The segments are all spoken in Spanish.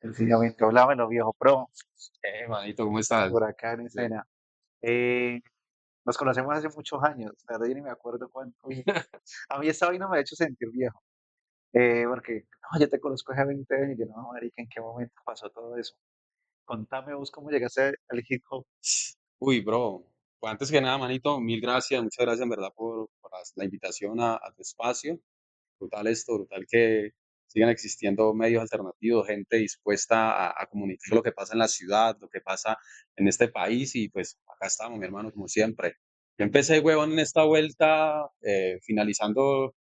Sencillamente, hablámelo, viejo pro, Manito, ¿cómo estás? por acá en Bien. escena. Eh, Nos conocemos hace muchos años, la verdad yo ni me acuerdo cuánto. A mí esta vaina me ha hecho sentir viejo, porque no, yo te conozco hace 20 años, y yo no, marica, ¿en qué momento pasó todo eso? Contame vos cómo llegaste al hip hop. Uy, bro. Pues antes que nada, manito, mil gracias, muchas gracias en verdad por la invitación a tu espacio. Brutal esto, brutal que sigan existiendo medios alternativos, gente dispuesta a comunicar lo que pasa en la ciudad, lo que pasa en este país y pues acá estamos, mi hermano, como siempre. Yo empecé, huevón, en esta vuelta, finalizando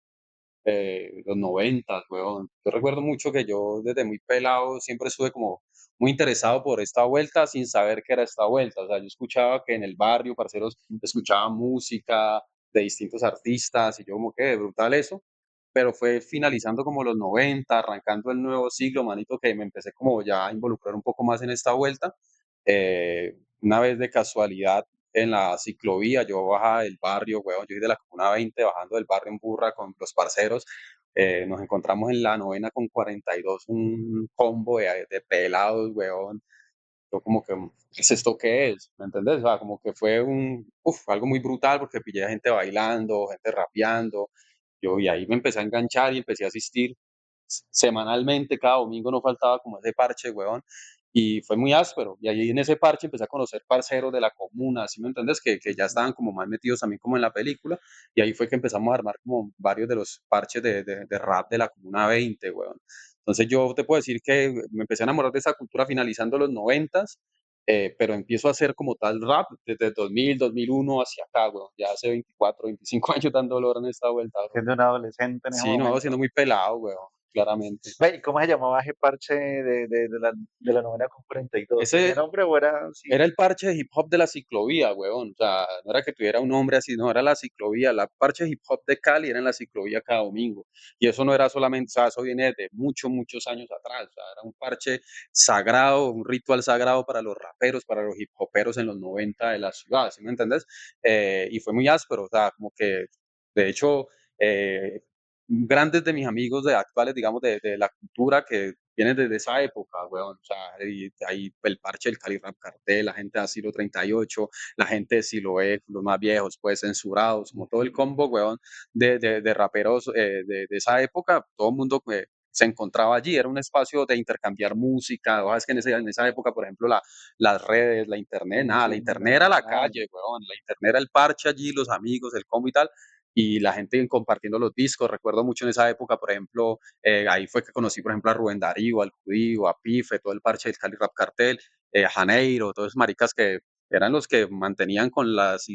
los 90, weón. Yo recuerdo mucho que yo desde muy pelado siempre estuve como muy interesado por esta vuelta sin saber qué era esta vuelta. O sea, yo escuchaba que en el barrio, parceros, escuchaban música de distintos artistas y yo como que brutal eso. Pero fue finalizando como los 90, arrancando el nuevo siglo, manito, que me empecé como ya a involucrar un poco más en esta vuelta. Una vez de casualidad en la ciclovía, yo bajaba del barrio, weón, yo soy de la Comuna 20, bajando del barrio en burra con los parceros, nos encontramos en la novena con 42, un combo de pelados, weón. Yo como que, ¿qué es esto qué es? ¿Me entendés? O sea, como que fue algo muy brutal porque pillé a gente bailando, gente rapeando, y ahí me empecé a enganchar y empecé a asistir semanalmente, cada domingo no faltaba como ese parche, weón, y fue muy áspero. Y ahí en ese parche empecé a conocer parceros de la comuna, ¿sí me entiendes? Que ya estaban como más metidos también como en la película, y ahí fue que empezamos a armar como varios de los parches de rap de la comuna 20, weón. Entonces yo te puedo decir que me empecé a enamorar de esa cultura finalizando los 90, pero empiezo a hacer como tal rap desde 2000, 2001 hacia acá, weón. Ya hace 24, 25 años dando dolor en esta vuelta, bro. Siendo un adolescente en ese Sí, no, siendo momento. muy pelado, weón, claramente. Ve, ¿y cómo se llamaba ese parche de la novena con 42? ¿Tenía Ese nombre o era así? era el parche de hip hop de la ciclovía, weón. O sea, no era que tuviera un nombre así, no, era la ciclovía. La parche de hip hop de Cali era en la ciclovía cada domingo. Y eso no era solamente, o sea, eso viene de muchos, muchos años atrás. O sea, era un parche sagrado, un ritual sagrado para los raperos, para los hip hoperos en los 90 de la ciudad, ¿sí me entendés? Y fue muy áspero, o sea, como que, de hecho, eh, grandes de mis amigos de actuales, digamos, de la cultura que vienen desde esa época, weón. O sea, y ahí el parche del Cali Rap Cartel, la gente de Asilo 38, la gente de Siloé, los más viejos, pues censurados, como todo el combo, weón, de raperos de esa época, todo el mundo se encontraba allí, era un espacio de intercambiar música, o sea, es que en esa época, por ejemplo, las redes, la internet, Sí, nada, la sí, no internet era era la nada. calle, weón, la internet era el parche allí, los amigos, el combo y tal, y la gente compartiendo los discos. Recuerdo mucho en esa época, por ejemplo, ahí fue que conocí, por ejemplo, a Rubén Darío, al Judío, a Pife, todo el parche del Cali Rap Cartel, a Janeiro, todos esos maricas que eran los que mantenían con las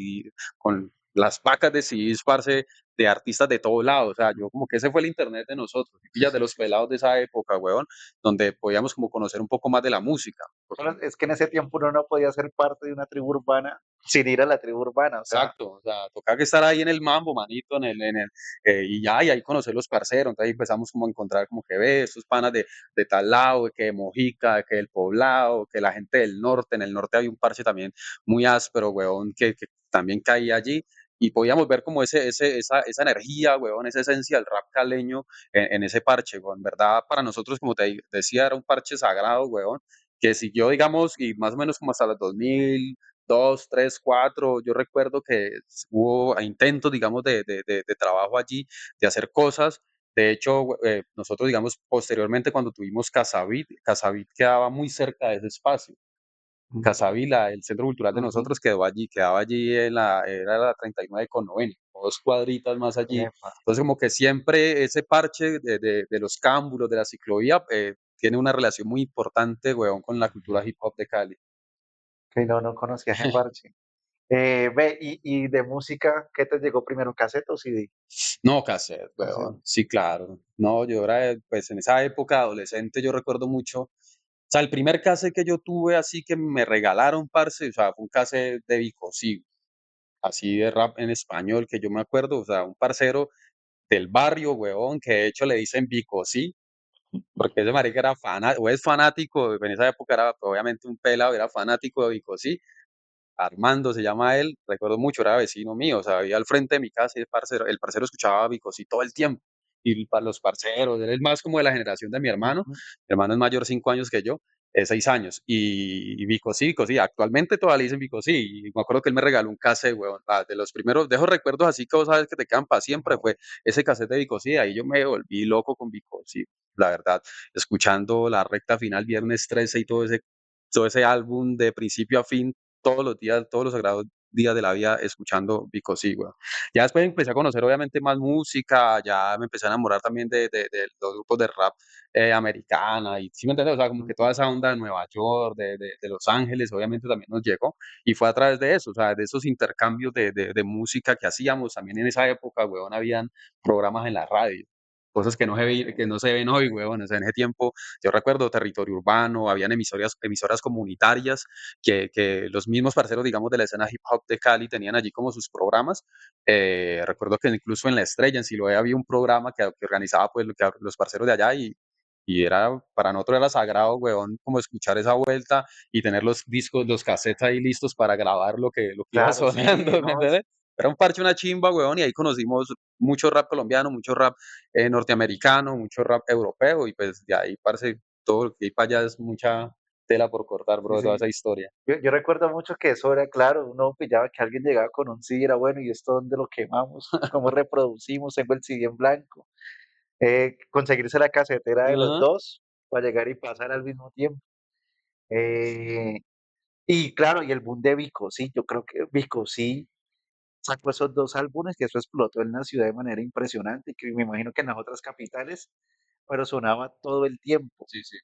vacas de CDs, parce, de artistas de todos lados. O sea, yo como que ese fue el internet de nosotros, pillas de los pelados de esa época, weón, donde podíamos como conocer un poco más de la música. Porque Bueno, es que en ese tiempo uno no podía ser parte de una tribu urbana sin ir a la tribu urbana, o sea, exacto, o sea, tocaba que estar ahí en el mambo, manito, y ya, y ahí conocer los parceros, entonces ahí empezamos como a encontrar como que ve, estos panas de tal lado, de que de Mojica, de que del Poblado, que la gente del norte, en el norte había un parche también muy áspero, weón, que también caía allí, y podíamos ver como esa energía, weón, esa esencia del rap caleño en ese parche, weón, en verdad, para nosotros, como te decía, era un parche sagrado, weón, que siguió, digamos, y más o menos como hasta los 2000, dos, tres, cuatro. Yo recuerdo que hubo intentos, digamos, de trabajo allí, de hacer cosas. De hecho, nosotros, digamos, posteriormente cuando tuvimos Casavit, Casavit quedaba muy cerca de ese espacio. Casavit, el centro cultural de ujú, nosotros quedaba allí era la 39 con novena, 2 cuadritas más allí. epa, Entonces, como que siempre ese parche de los cámbulos, de la ciclovía, tiene una relación muy importante, weón, con la cultura hip hop de Cali. que no conocía ese parche. Ve, y de música, ¿qué te llegó primero, casete o CD? No, cassette, Casete. weón. Sí, claro. No, yo era, pues en esa época adolescente, yo recuerdo mucho. O sea, el primer cassette que yo tuve así que me regalaron, parce, o sea, fue un cassette de Vico, sí, así de rap en español, que yo me acuerdo, o sea, un parcero del barrio, weón, que de hecho le dicen Vico, sí, porque ese marica era fanático, o es fanático, en esa época era obviamente un pelado, era fanático de Vico, sí. Armando se llama él, recuerdo mucho, era vecino mío, o sea, vivía al frente de mi casa y el parcero escuchaba a Vico, sí, todo el tiempo. y para los parceros, él es más como de la generación de Ujú. mi hermano es mayor 5 años que yo, 6 años, y Vico sí, actualmente todavía le dicen Vico sí, y me acuerdo que él me regaló un cassette, weón, de los primeros, de esos recuerdos así que vos sabes que te quedan para siempre, Ajá. fue ese cassette de Vico sí, ahí yo me volví loco con Vico sí, la verdad, escuchando la recta final, Viernes 13 y todo ese álbum de principio a fin, todos los días, todos los sagrados días de la vida escuchando Vico sí, weón. Ya después empecé a conocer obviamente más música, ya me empecé a enamorar también de los grupos de rap americana, y ¿sí me entiendes? O sea, como que toda Ujú. esa onda de Nueva York, de Los Ángeles, obviamente también nos llegó, y fue a través de eso, o sea, de esos intercambios de música que hacíamos, también en esa época, weón, habían programas en la radio, cosas que no se ven hoy, weón, o sea, en ese tiempo, yo recuerdo Territorio Urbano, habían emisoras comunitarias, que los mismos parceros, digamos, de la escena hip hop de Cali tenían allí como sus programas. Recuerdo que incluso en La Estrella, en Siloé, había un programa que organizaba pues los parceros de allá y era, para nosotros era sagrado, weón, como escuchar esa vuelta y tener los discos, los cassettes ahí listos para grabar lo que iba Claro, sí, sonando, ¿me no, entiendes? Era un parche, una chimba, weón, y ahí conocimos mucho rap colombiano, mucho rap norteamericano, mucho rap europeo, y pues de ahí, parce, todo lo que hay para allá es mucha tela por cortar, sí, bro, de toda sí. esa historia. Yo recuerdo mucho que eso era claro, uno pillaba que alguien llegaba con un CD, era bueno, ¿y esto dónde lo quemamos? ¿Cómo reproducimos? Tengo el CD en blanco. Conseguirse la casetera de los Ajá. dos para llegar y pasar al mismo tiempo. Eh, y claro, y el boom de Vico, sí, yo creo que Vico sí sacó esos 2 álbumes que eso explotó en la ciudad de manera impresionante, y que me imagino que en las otras capitales, pero sonaba todo el tiempo. Sí, sí.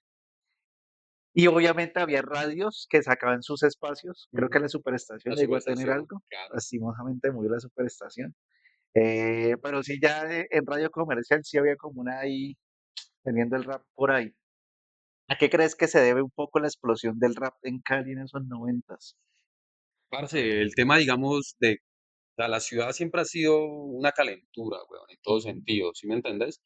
Y obviamente había radios que sacaban sus espacios, creo que Ujú. la Superestación La llegó a tener subestación, algo, claro. lastimosamente murió la Superestación, pero sí ya en radio comercial sí había como una ahí teniendo el rap por ahí. ¿A qué crees que se debe un poco la explosión del rap en Cali en esos noventas? Parce, el tema, digamos, o sea, la ciudad siempre ha sido una calentura, weón, en todo Ujú, sentido, ¿sí me entendés?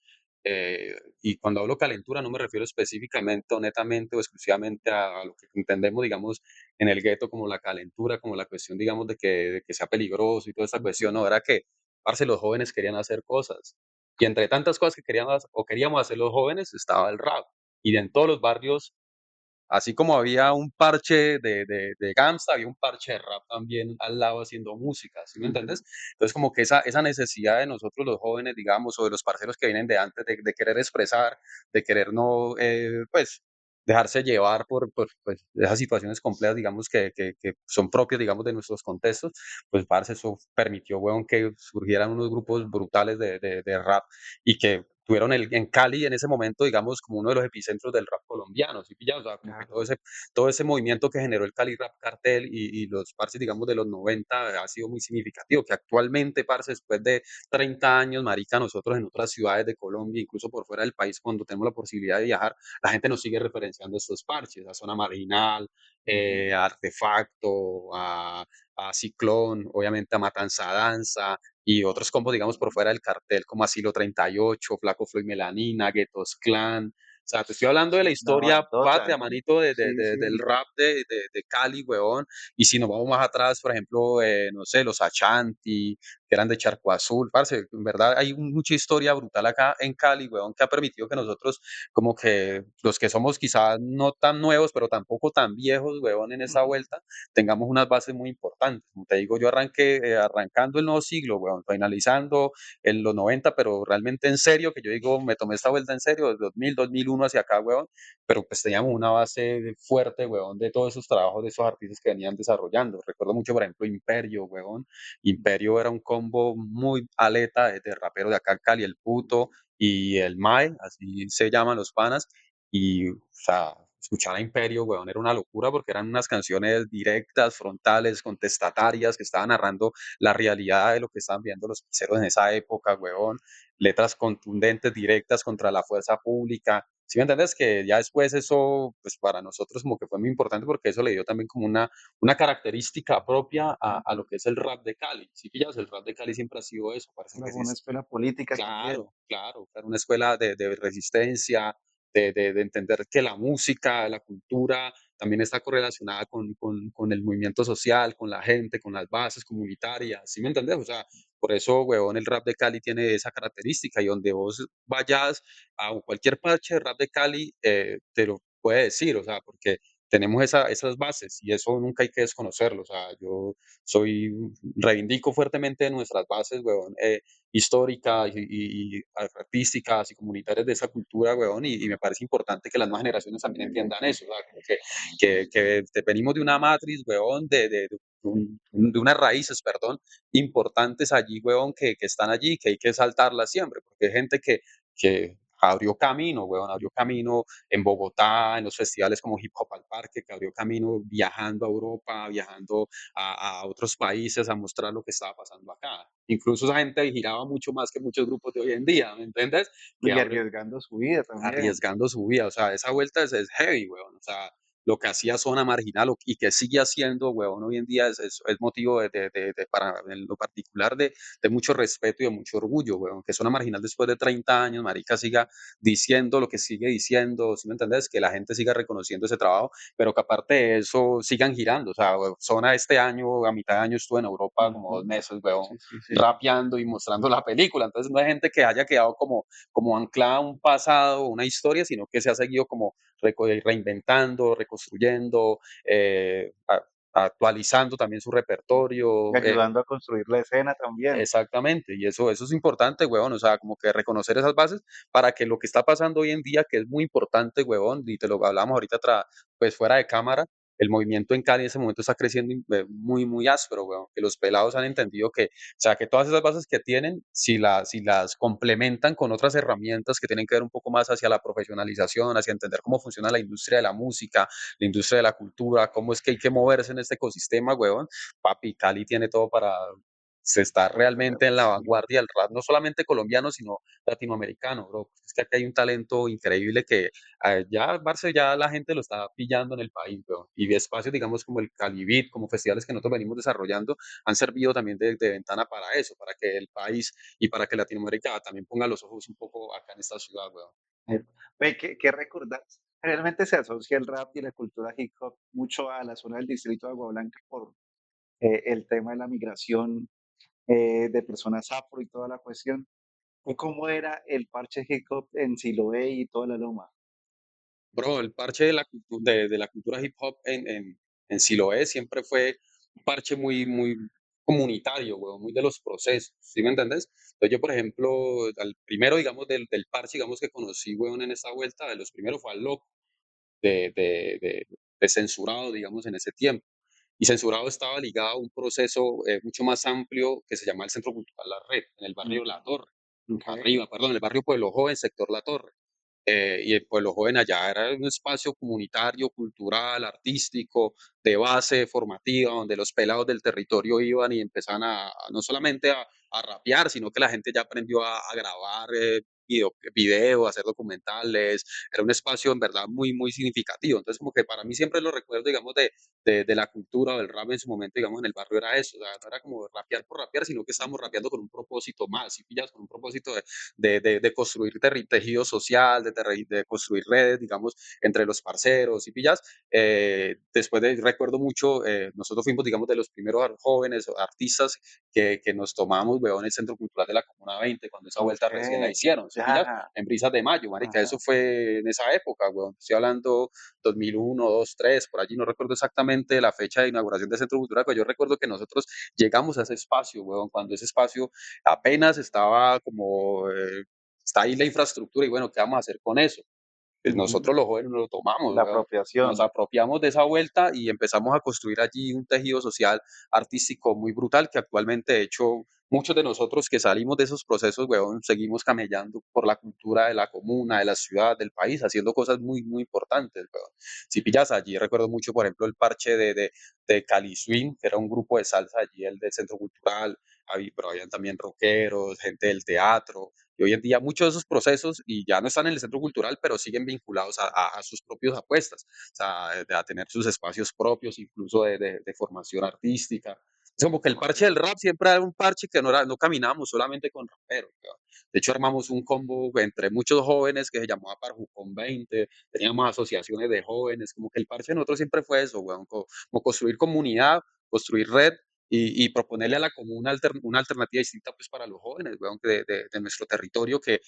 Y cuando hablo calentura no me refiero específicamente o netamente o exclusivamente a lo que entendemos, digamos, en el gueto como la calentura, como la cuestión, digamos, de que sea peligroso y toda esa cuestión, ujú, no, era que, parce, los jóvenes querían hacer cosas. Y entre tantas cosas que queríamos o queríamos hacer los jóvenes estaba el rap. Y en todos los barrios, así como había un parche de gangsta, había un parche de rap también al lado haciendo música, ¿sí me ujú, entiendes? Entonces, como que esa necesidad de nosotros los jóvenes, digamos, o de los parceros que vienen de antes, de querer expresar, de querer no, pues, dejarse llevar por pues, esas situaciones complejas, digamos, que son propias, digamos, de nuestros contextos, pues, parce, eso permitió, weón, que surgieran unos grupos brutales de rap y que tuvieron en Cali en ese momento, digamos, como uno de los epicentros del rap colombiano, ¿sí pillas? O sea, como que claro, todo ese movimiento que generó el Cali Rap Cartel y los parches, digamos, de los 90 ha sido muy significativo, que actualmente, parce, después de 30 años, marica, nosotros en otras ciudades de Colombia, incluso por fuera del país, cuando tenemos la posibilidad de viajar, la gente nos sigue referenciando estos parches, a Zona Marginal, ujú, a Artefacto, a Ciclón, obviamente a Matanza Danza, y otros combos, digamos, por fuera del cartel, como Asilo 38, Flaco Floyd Melanina, Guetos Clan. O sea, te estoy hablando de la no, historia patria, total, manito, sí, del sí, rap de Cali, weón. Y si nos vamos más atrás, por ejemplo, no sé, los Ashanti, que eran de Charco Azul, parce, en verdad hay mucha historia brutal acá en Cali, weón, que ha permitido que nosotros, como que los que somos quizás no tan nuevos, pero tampoco tan viejos, weón, en esa ujú, vuelta, tengamos unas bases muy importantes. Como te digo, yo arranqué arrancando el nuevo siglo, weón, finalizando en los 90, pero realmente en serio, que yo digo, me tomé esta vuelta en serio, desde 2000, 2001 hacia acá, weón, pero pues teníamos una base fuerte, weón, de todos esos trabajos de esos artistas que venían desarrollando. Recuerdo mucho, por ejemplo, Imperio, weón. Imperio era un combo muy aleta de rapero de acá, Cali, el Puto y el Mae, así se llaman los panas, y, o sea, escuchar a Imperio, weón, era una locura porque eran unas canciones directas, frontales, contestatarias, que estaban narrando la realidad de lo que estaban viendo los pizzeros en esa época, weón. Letras contundentes, directas contra la fuerza pública. ¿Sí me entiendes? Que ya después eso, pues para nosotros como que fue muy importante porque eso le dio también como una característica propia a lo que es el rap de Cali. Sí, pillas, el rap de Cali siempre ha sido eso, parece era que sí una escuela política también. claro, claro, era una escuela de resistencia, de entender que la música, la cultura también está correlacionada con el movimiento social, con la gente, con las bases comunitarias, ¿sí me entendés? O sea, por eso, huevón, el rap de Cali tiene esa característica y donde vos vayas a cualquier parche de rap de Cali, te lo puede decir, o sea, porque tenemos esas bases y eso nunca hay que desconocerlo. O sea, yo reivindico fuertemente nuestras bases, huevón, históricas y artísticas y comunitarias de esa cultura, huevón, y me parece importante que las nuevas generaciones también entiendan eso, o sea, como que venimos de una matriz, huevón, de unas raíces, perdón, importantes allí, huevón, que están allí, que hay que saltarlas siempre, porque hay gente que abrió camino, huevón, abrió camino en Bogotá, en los festivales como Hip Hop al Parque, que abrió camino viajando a Europa, viajando a otros países a mostrar lo que estaba pasando acá. Incluso esa gente giraba mucho más que muchos grupos de hoy en día, ¿me entiendes? Que Y abre, arriesgando su vida también. arriesgando su vida. O sea, esa vuelta es heavy, weón. O sea, lo que hacía Zona Marginal y que sigue haciendo, weón, hoy en día es motivo para, en lo particular, de mucho respeto y de mucho orgullo, weón. Que Zona Marginal después de 30 años, marica, siga diciendo lo que sigue diciendo, ¿sí me entendés? Que la gente siga reconociendo ese trabajo, pero que aparte de eso sigan girando. O sea, weón, Zona este año, a mitad de año estuvo en Europa como Ujú. 2 meses, weón, Sí, sí, sí. rapeando y mostrando la película. Entonces no hay gente que haya quedado como anclada a un pasado, una historia, sino que se ha seguido como reinventando, reconstruyendo, actualizando también su Y repertorio. ayudando a construir la escena también. Exactamente, y eso es importante, huevón, o sea, como que reconocer esas bases para que lo que está pasando hoy en día, que es muy importante, huevón, y te lo hablamos ahorita, pues fuera de cámara, el movimiento en Cali en ese momento está creciendo muy, muy áspero, huevón, que los pelados han entendido que, o sea, que todas esas bases que tienen, si las complementan con otras herramientas que tienen que ver un poco más hacia la profesionalización, hacia entender cómo funciona la industria de la música, la industria de la cultura, cómo es que hay que moverse en este ecosistema, huevón, papi, Cali tiene todo para se está realmente en la Sí. vanguardia del rap, no solamente colombiano, sino latinoamericano, bro. Es que aquí hay un talento increíble que ya, Barce, ya la gente lo está pillando en el país, bro. Y espacios, digamos, como el Calibit, como festivales que nosotros venimos desarrollando, han servido también de ventana para eso, para que el país y para que Latinoamérica también ponga los ojos un poco acá en esta ciudad, weón. Ve, ¿qué recordás? Realmente se asocia el rap y la cultura hip hop mucho a la zona del distrito de Agua Blanca por el tema de la migración de personas afro y toda la cuestión. ¿Y cómo era el parche hip hop en Siloé y toda la loma? Bro, el parche de la cultura hip hop en Siloé siempre fue un parche muy, muy comunitario, weón, muy de los procesos, ¿sí me entendés? Entonces yo, por ejemplo, al primero, digamos, del parche, digamos, que conocí, weón, en esta vuelta, de los primeros fue al Loco, de Censurado, digamos, en ese tiempo. Y Censurado estaba ligado a un proceso mucho más amplio que se llama el Centro Cultural La Red, en el barrio La Ujú. Torre, Okay. arriba, perdón, en el barrio Pueblo Joven, sector La Torre. Y el Pueblo Joven allá era un espacio comunitario, cultural, artístico, de base formativa, donde los pelados del territorio iban y empezaban no solamente a rapear, sino que la gente ya aprendió a grabar video, a hacer documentales. Era un espacio en verdad muy, muy significativo. Entonces, como que para mí siempre lo recuerdo, digamos, de la cultura o del rap en su momento, digamos, en el barrio era eso. O sea, no era como rapear por rapear, sino que estábamos rapeando con un propósito más, y pillas, con un propósito de construir tejido social, de construir redes, digamos, entre los parceros y pillas. Después recuerdo mucho, nosotros fuimos, digamos, de los primeros jóvenes artistas que nos tomamos, weón, en el Centro Cultural de la Comuna 20, cuando esa vuelta recién la Okay. hicieron, ¿sí pillas? Ya. En Brisas de Mayo, marica, Ajá. eso fue en esa época, weón. Estoy hablando 2001, 2, 3, por allí, no recuerdo exactamente la fecha de inauguración del Centro Cultural, pero yo recuerdo que nosotros llegamos a ese espacio, weón, cuando ese espacio apenas estaba como, está ahí la infraestructura y bueno, ¿qué vamos a hacer con eso? Pues Ujú. nosotros los jóvenes nos lo tomamos, La weón. Nos apropiación. apropiamos de esa vuelta y empezamos a construir allí un tejido social artístico muy brutal que actualmente, de hecho, muchos de nosotros que salimos de esos procesos, weón, seguimos camellando por la cultura de la comuna, de la ciudad, del país, haciendo cosas muy, muy importantes, weón. Si pillas allí, recuerdo mucho, por ejemplo, el parche de Cali Swing, que era un grupo de salsa allí, el del Centro Cultural, pero habían también rockeros, gente del teatro, y hoy en día muchos de esos procesos y ya no están en el centro cultural, pero siguen vinculados a sus propias apuestas, o sea, a tener sus espacios propios, incluso de formación artística. Es como que el parche del rap siempre era un parche que no caminábamos solamente con raperos, weón. De hecho, armamos un combo entre muchos jóvenes que se llamaba Parjucón 20, teníamos asociaciones de jóvenes, como que el parche de nosotros siempre fue eso, weón, como construir comunidad, construir red y proponerle a la comuna una alternativa distinta pues para los jóvenes, weón, de nuestro territorio que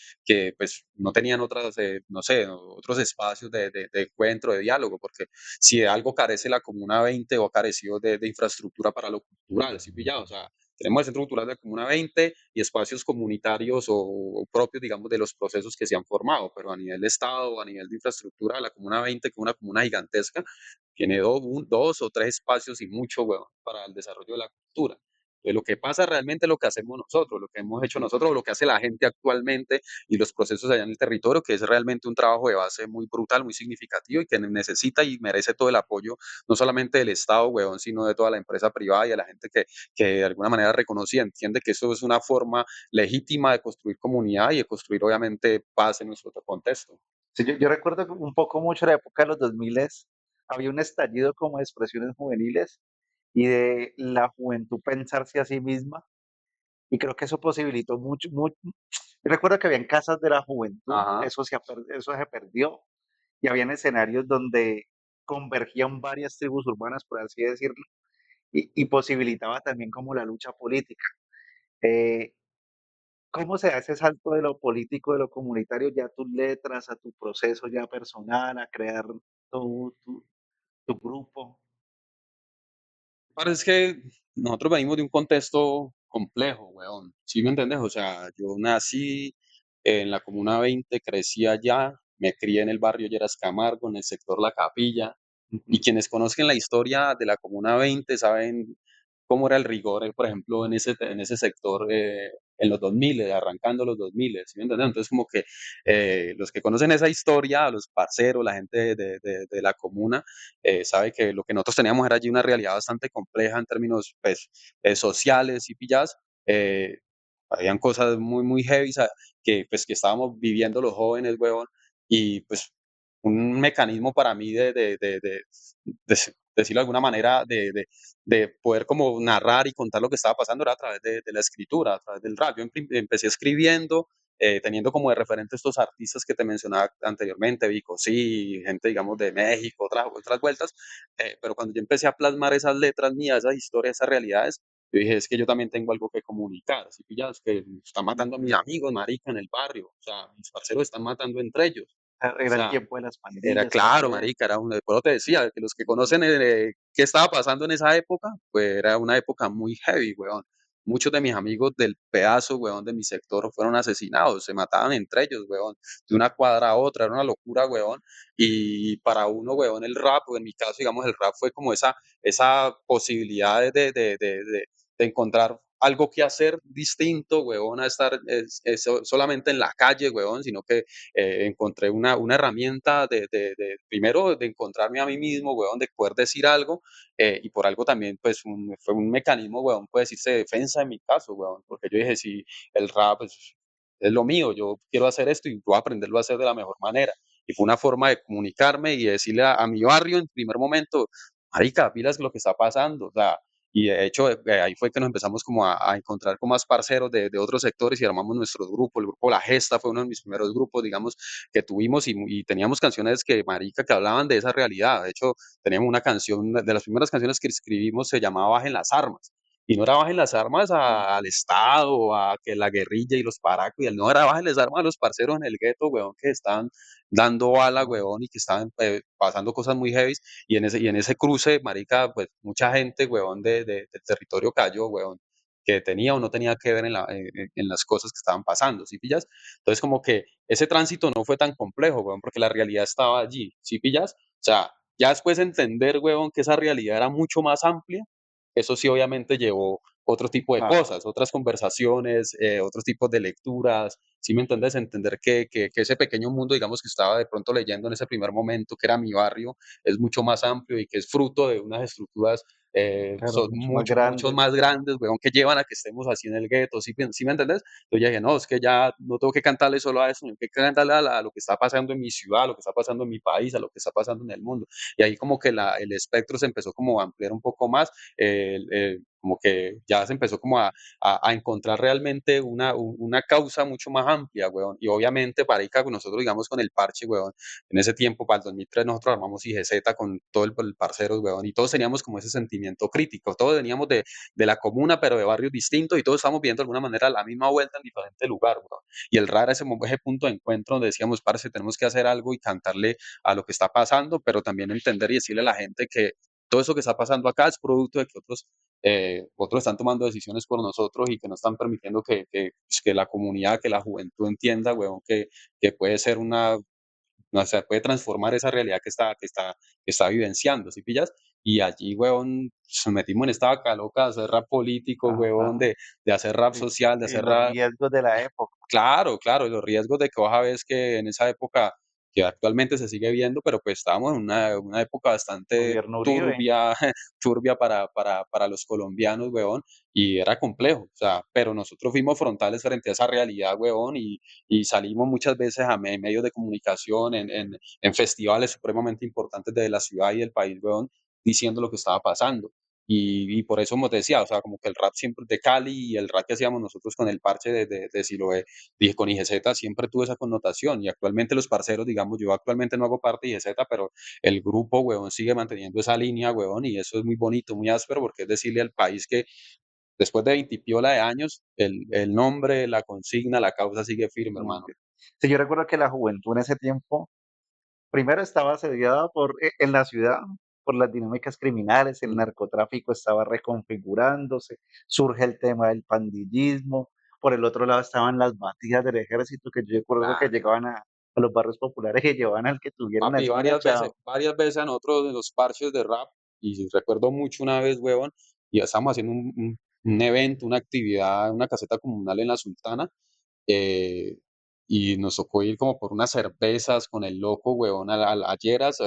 pues no tenían otras, no sé, otros espacios de encuentro, de diálogo, porque si de algo carece la Comuna 20 o ha carecido de infraestructura para lo cultural, ¿sí pillado? O sea, tenemos el Centro Cultural de la Comuna 20 y espacios comunitarios o propios, digamos, de los procesos que se han formado, pero a nivel de Estado o a nivel de infraestructura, la Comuna 20, que es una comuna gigantesca, tiene dos o tres espacios y mucho, weón, para el desarrollo de la cultura. Entonces, lo que pasa realmente es lo que hacemos nosotros, lo que hemos hecho nosotros, lo que hace la gente actualmente y los procesos allá en el territorio, que es realmente un trabajo de base muy brutal, muy significativo y que necesita y merece todo el apoyo, no solamente del Estado, huevón, sino de toda la empresa privada y de la gente que de alguna manera reconoce y entiende que eso es una forma legítima de construir comunidad y de construir obviamente paz en nuestro contexto. Sí, yo recuerdo un poco mucho la época de los 2000, había un estallido como de expresiones juveniles y de la juventud pensarse a sí misma, y creo que eso posibilitó mucho. Yo recuerdo que habían casas de la juventud, Ajá. eso se perdió, y habían escenarios donde convergían varias tribus urbanas, por así decirlo, y posibilitaba también como la lucha política. Eh, ¿Cómo se hace ese salto de lo político, de lo comunitario, ya a tus letras, a tu proceso ya personal, a crear tu, tu, tu grupo? Parece que nosotros venimos de un contexto complejo, weón. ¿Sí me entiendes? O sea, yo nací en la Comuna 20, crecí allá, me crié en el barrio Lleras Camargo, en el sector La Capilla, y Ujú. quienes conozcan la historia de la Comuna 20 saben cómo era el rigor, por ejemplo, en ese sector en los 2000, arrancando los 2000, ¿sí me entiendes? Entonces, como que los que conocen esa historia, los parceros, la gente de la comuna, sabe que lo que nosotros teníamos era allí una realidad bastante compleja en términos pues, sociales y pillas. Eh, Habían cosas muy, muy heavy que, pues, que estábamos viviendo los jóvenes, huevón, y pues un mecanismo para mí de decirlo de alguna manera, de poder como narrar y contar lo que estaba pasando era a través de la escritura, a través del rap. Yo empecé escribiendo, teniendo como de referente estos artistas que te mencionaba anteriormente, Vico, sí, gente, digamos, de México, otras vueltas, pero cuando yo empecé a plasmar esas letras mías, esas historias, esas realidades, yo dije, es que yo también tengo algo que comunicar, así pillas, que están matando a mis amigos, marica, en el barrio, o sea, mis parceros están matando entre ellos, o Era el sea, tiempo de las era pandillas claro, también. marica, era un, por eso te decía, que los que conocen qué estaba pasando en esa época, pues era una época muy heavy, weón. Muchos de mis amigos del pedazo, weón, de mi sector fueron asesinados, se mataban entre ellos, weón, de una cuadra a otra, era una locura, weón. Y para uno, weón, el rap, o en mi caso, digamos, el rap fue como esa posibilidad de encontrar algo que hacer distinto, weón, a estar solamente en la calle, weón, sino que encontré una herramienta primero, de encontrarme a mí mismo, weón, de poder decir algo, y por algo también, pues, fue un mecanismo, weón, puede decirse de defensa en mi caso, weón, porque yo dije, si el rap es lo mío, yo quiero hacer esto y voy a aprenderlo a hacer de la mejor manera. Y fue una forma de comunicarme y de decirle a mi barrio en primer momento, marica, pilas lo que está pasando, o sea, y de hecho, ahí fue que nos empezamos como a encontrar con más parceros de otros sectores y armamos nuestro grupo. El grupo La Gesta fue uno de mis primeros grupos, digamos, que tuvimos y teníamos canciones que, marica, que hablaban de esa realidad. De hecho, teníamos una canción, de las primeras canciones que escribimos se llamaba Bajen las armas. Y no era bajen las armas al Estado, a que la guerrilla y los paracos, y no era bajen las armas a los parceros en el gueto, weón, que estaban dando bala, weón, y que estaban pasando cosas muy heavy y en ese cruce, marica, pues mucha gente, huevón, del territorio cayó, huevón, que tenía o no tenía que ver en las cosas que estaban pasando, ¿sí pillas? Entonces, como que ese tránsito no fue tan complejo, huevón, porque la realidad estaba allí, ¿sí pillas? O sea, ya después de entender, huevón, que esa realidad era mucho más amplia, eso sí obviamente llevó otro tipo de Claro. cosas, otras conversaciones, otros tipos de lecturas, ¿sí me entiendes? Entender que ese pequeño mundo, digamos, que estaba de pronto leyendo en ese primer momento, que era mi barrio, es mucho más amplio y que es fruto de unas estructuras Claro, son mucho más mucho grande. más grandes, weón, que llevan a que estemos así en el gueto, ¿sí me entendés? Entonces yo dije, no, es que ya no tengo que cantarle solo a eso, sino que cantarle a lo que está pasando en mi ciudad, a lo que está pasando en mi país, a lo que está pasando en el mundo. Y ahí como que el espectro se empezó como a ampliar un poco más, como que ya se empezó como a encontrar realmente una causa mucho más amplia, weón. Y obviamente, marica, nosotros, digamos, con el parche, weón, en ese tiempo, para el 2003, nosotros armamos IGZ con todo el parceros, weón, y todos teníamos como ese sentimiento crítico, todos veníamos de la comuna, pero de barrios distintos, y todos estamos viendo de alguna manera la misma vuelta en diferente lugar, weón. Y el RAR ese punto de encuentro donde decíamos, parce, tenemos que hacer algo y cantarle a lo que está pasando, pero también entender y decirle a la gente que todo eso que está pasando acá es producto de que otros están tomando decisiones por nosotros y que no están permitiendo que la comunidad, que la juventud entienda, weón, que puede ser no, se puede transformar esa realidad que está vivenciando, ¿sí pillas? Y allí, weón, nos metimos en esta vaca loca de hacer rap político, weón, Ajá. de hacer rap Y social, de y hacer los rap. riesgos de la época. Claro, claro, y los riesgos de que vos sabés que en esa época, que actualmente se sigue viendo, pero pues estábamos en una época bastante Gobierno Uribe. turbia, turbia para los colombianos, weón, y era complejo, o sea, pero nosotros fuimos frontales frente a esa realidad, weón, y salimos muchas veces en medios de comunicación, en festivales supremamente importantes de la ciudad y del país, weón, diciendo lo que estaba pasando. Y por eso, como te decía, o sea, como que el rap siempre de Cali y el rap que hacíamos nosotros con el parche de Siloé, dije con IGZ siempre tuve esa connotación y actualmente los parceros, digamos, yo actualmente no hago parte de IGZ, pero el grupo, huevón, sigue manteniendo esa línea, huevón, y eso es muy bonito, muy áspero, porque es decirle al país que después de 20 piola de años, el nombre, la consigna, la causa sigue firme, hermano. Sí, yo recuerdo que la juventud en ese tiempo, primero estaba asediada en la ciudad por las dinámicas criminales, el Mm, narcotráfico estaba reconfigurándose, surge el tema del pandillismo, por el otro lado estaban las batidas del ejército, que yo recuerdo que claro. llegaban a los barrios populares y llevaban al que tuviera en la Papi, esquina echado. varias veces a nosotros de los parches de rap, y recuerdo mucho una vez, huevón, y estábamos haciendo un evento, una actividad, una caseta comunal en La Sultana, eh, y nos tocó ir como por unas cervezas con el loco, huevón, a Lleras,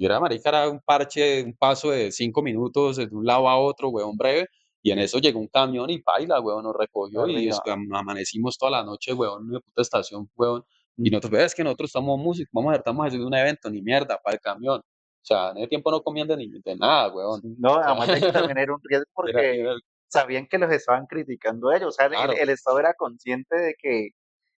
y era marica, era un parche, un paso de 5 minutos de un lado a otro, huevón, breve, y en eso llegó un camión y paila, huevón, nos recogió y Arriba. amanecimos toda la noche, huevón, en una puta estación, huevón, y Mm. nosotros, ves que nosotros somos músicos, estamos haciendo un evento, ni mierda, para el camión. O sea, en ese tiempo no comían de nada, huevón. Sí, no, O sea, además de que también era un riesgo era porque sabían que los estaban criticando a ellos, o sea, claro. el Estado era consciente de que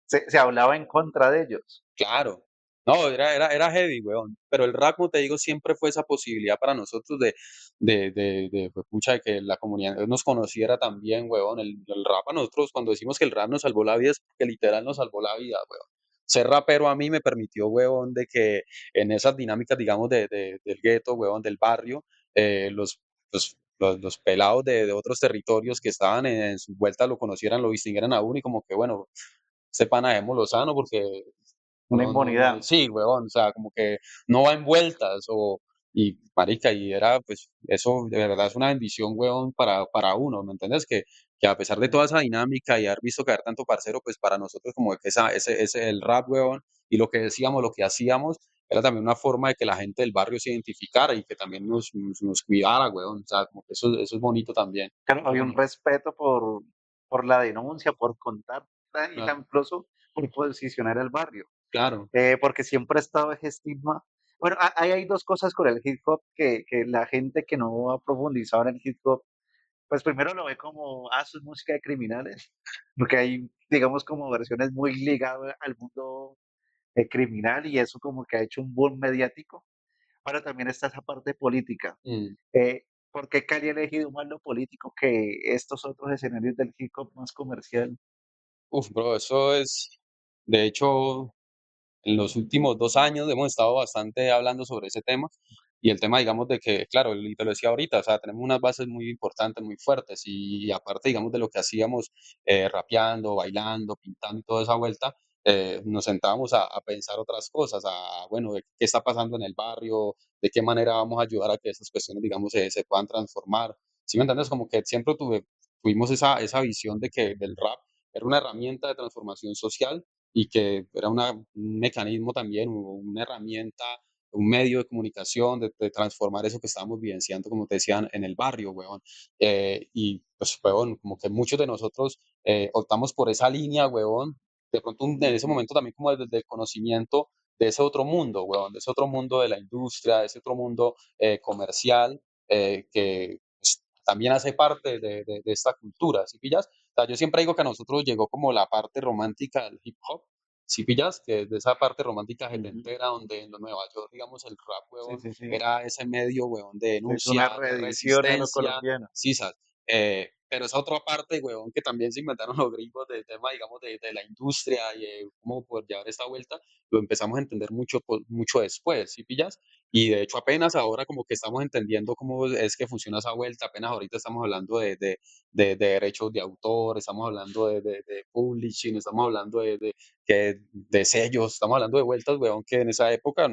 se hablaba en contra de ellos. Claro. No, era heavy, weón. Pero el rap, como te digo, siempre fue esa posibilidad para nosotros pues, pucha, de que la comunidad nos conociera también, weón. El rap a nosotros, cuando decimos que el rap nos salvó la vida, es porque literal nos salvó la vida, weón. Ser rapero a mí me permitió, weón, de que en esas dinámicas, digamos, del gueto, weón, del barrio, los pelados de otros territorios que estaban en su vuelta lo conocieran, lo distinguieran a uno y como que, bueno, ese pana dejémoslo sano porque Una no, impunidad. sí, huevón, o sea, como que no va en vueltas, y marica, y era, pues, eso de verdad es una bendición, huevón, para uno, ¿me entiendes? Que a pesar de toda esa dinámica y haber visto caer tanto parcero, pues para nosotros como que el rap, huevón, y lo que decíamos, lo que hacíamos, era también una forma de que la gente del barrio se identificara y que también nos cuidara, huevón, o sea, como que eso es bonito también. Claro, había un respeto por la denuncia, por contar y Claro, incluso por posicionar al barrio, claro. porque siempre ha estado ese estigma. Bueno, hay dos cosas con el hip hop que la gente que no ha profundizado en el hip hop, pues primero lo ve como, eso es música de criminales, porque hay, digamos, como versiones muy ligadas al mundo criminal y eso como que ha hecho un boom mediático, pero también está esa parte política. Mm. ¿Por qué Cali ha elegido más lo político que estos otros escenarios del hip hop más comercial? Uf, bro, eso es, de hecho, en los últimos 2 años hemos estado bastante hablando sobre ese tema y el tema, digamos, de que, claro, y te lo decía ahorita, o sea, tenemos unas bases muy importantes, muy fuertes y aparte, digamos, de lo que hacíamos rapeando, bailando, pintando y toda esa vuelta, nos sentábamos a pensar otras cosas, bueno, de qué está pasando en el barrio, de qué manera vamos a ayudar a que esas cuestiones, digamos, se puedan transformar. ¿Sí me entiendes? Como que siempre tuvimos esa visión de que del rap era una herramienta de transformación social y que era un mecanismo también, una herramienta, un medio de comunicación, de transformar eso que estábamos vivenciando, como te decían, en el barrio, weón. Y pues, weón, como que muchos de nosotros optamos por esa línea, weón, de pronto en ese momento también como desde el conocimiento de ese otro mundo, weón, de ese otro mundo de la industria, de ese otro mundo comercial, que pues, también hace parte de esta cultura, ¿sí pillas? O sea, yo siempre digo que a nosotros llegó como la parte romántica del hip hop, ¿sí pillas? Que de esa parte romántica Ujú. setentera, donde en Nueva York, digamos, el rap, Sí, huevón, sí, sí. era ese medio, huevón, de Es denuncia, una de reedición a lo resistencia, colombiano. sisas. Pero esa otra parte, huevón, que también se inventaron los gringos del tema, digamos, de la industria y cómo poder llevar esta vuelta, lo empezamos a entender mucho, mucho después, ¿sí pillas? Y de hecho apenas ahora como que estamos entendiendo cómo es que funciona esa vuelta, apenas ahorita estamos hablando de derechos de autor, estamos hablando de publishing, estamos hablando de sellos, estamos hablando de vueltas, weón, que en esa época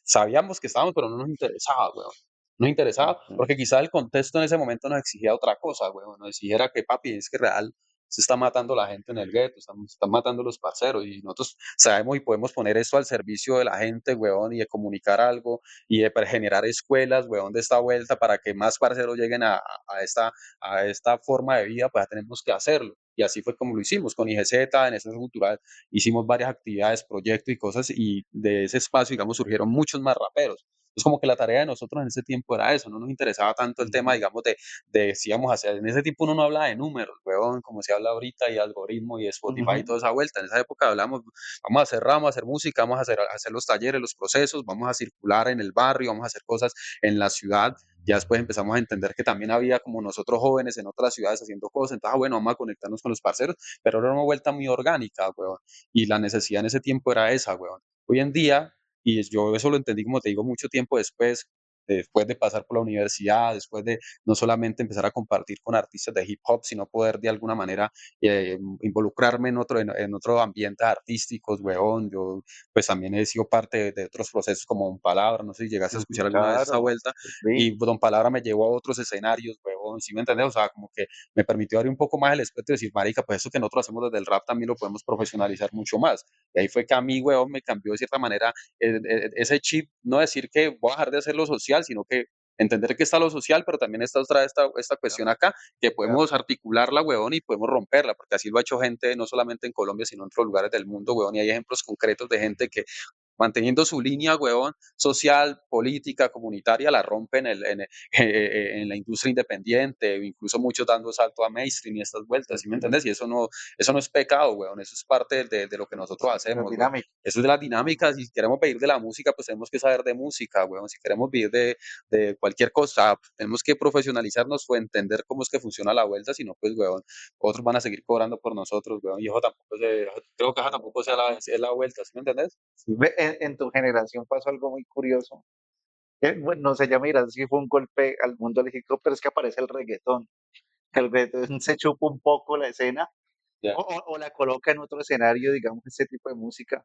sabíamos que estábamos, pero no nos interesaba, weón. No nos interesaba Ujú, porque quizá el contexto en ese momento nos exigía otra cosa, weón. Nos exigiera que, papi, es que real se está matando la gente en el gueto, están matando los parceros y nosotros sabemos y podemos poner esto al servicio de la gente, weón, y de comunicar algo y de generar escuelas, weón, de esta vuelta para que más parceros lleguen a esta forma de vida, pues ya tenemos que hacerlo. Y así fue como lo hicimos con IGZ, en ese cultural, hicimos varias actividades, proyectos y cosas, y de ese espacio, digamos, surgieron muchos más raperos. Es como que la tarea de nosotros en ese tiempo era eso, no nos interesaba tanto el tema, ujú, digamos, de si íbamos a hacer, en ese tiempo uno no hablaba de números, weón, como se habla ahorita, y algoritmo, y Spotify, y ujú. toda esa vuelta. En esa época hablamos, vamos a hacer ramos, a hacer música, a hacer los talleres, los procesos, vamos a circular en el barrio, vamos a hacer cosas en la ciudad. Ya después empezamos a entender que también había como nosotros jóvenes en otras ciudades haciendo cosas, entonces, bueno, vamos a conectarnos con los parceros, pero era una vuelta muy orgánica, weón, y la necesidad en ese tiempo era esa, weón. Hoy en día, y yo eso lo entendí, como te digo, mucho tiempo después de pasar por la universidad, después de no solamente empezar a compartir con artistas de hip hop, sino poder de alguna manera involucrarme en otro ambiente artísticos, weón. Yo pues también he sido parte de otros procesos como Don Palabra, no sé si llegaste a Ujú, escuchar alguna vez esa claro, vuelta, el beat. y Don Palabra me llevó a otros escenarios, weón, ¿sí me entendés? O sea, como que me permitió abrir un poco más el espectro y decir, marica, pues eso que nosotros hacemos desde el rap también lo podemos profesionalizar mucho más. Y ahí fue que a mí, weón, me cambió de cierta manera ese chip, no decir que voy a dejar de hacer lo social, sino que entender que está lo social, pero también está esta cuestión Claro, acá, que claro. podemos articularla, weón, y podemos romperla, porque así lo ha hecho gente no solamente en Colombia, sino en otros lugares del mundo, weón, y hay ejemplos concretos de gente que manteniendo su línea, huevón, social, política, comunitaria, la rompe en la industria independiente, o incluso muchos dando salto a mainstream y estas vueltas, ¿sí me Ujú. entendés? Y eso no es pecado, huevón, eso es parte de lo que nosotros De las hacemos, huevón. dinámicas. Eso es de las dinámicas, si queremos vivir de la música, pues tenemos que saber de música, huevón, si queremos vivir de cualquier cosa, pues, tenemos que profesionalizarnos o entender cómo es que funciona la vuelta, si no, pues, huevón, otros van a seguir cobrando por nosotros, huevón, y eso tampoco creo que eso tampoco sea es la vuelta, ¿sí me entendés? Sí, en tu generación pasó algo muy curioso. Bueno, no se llama dirás si fue un golpe al mundo del hip hop, pero es que aparece el reggaetón. El reggaetón se chupa un poco la escena Ya. o la coloca en otro escenario, digamos, este tipo de música.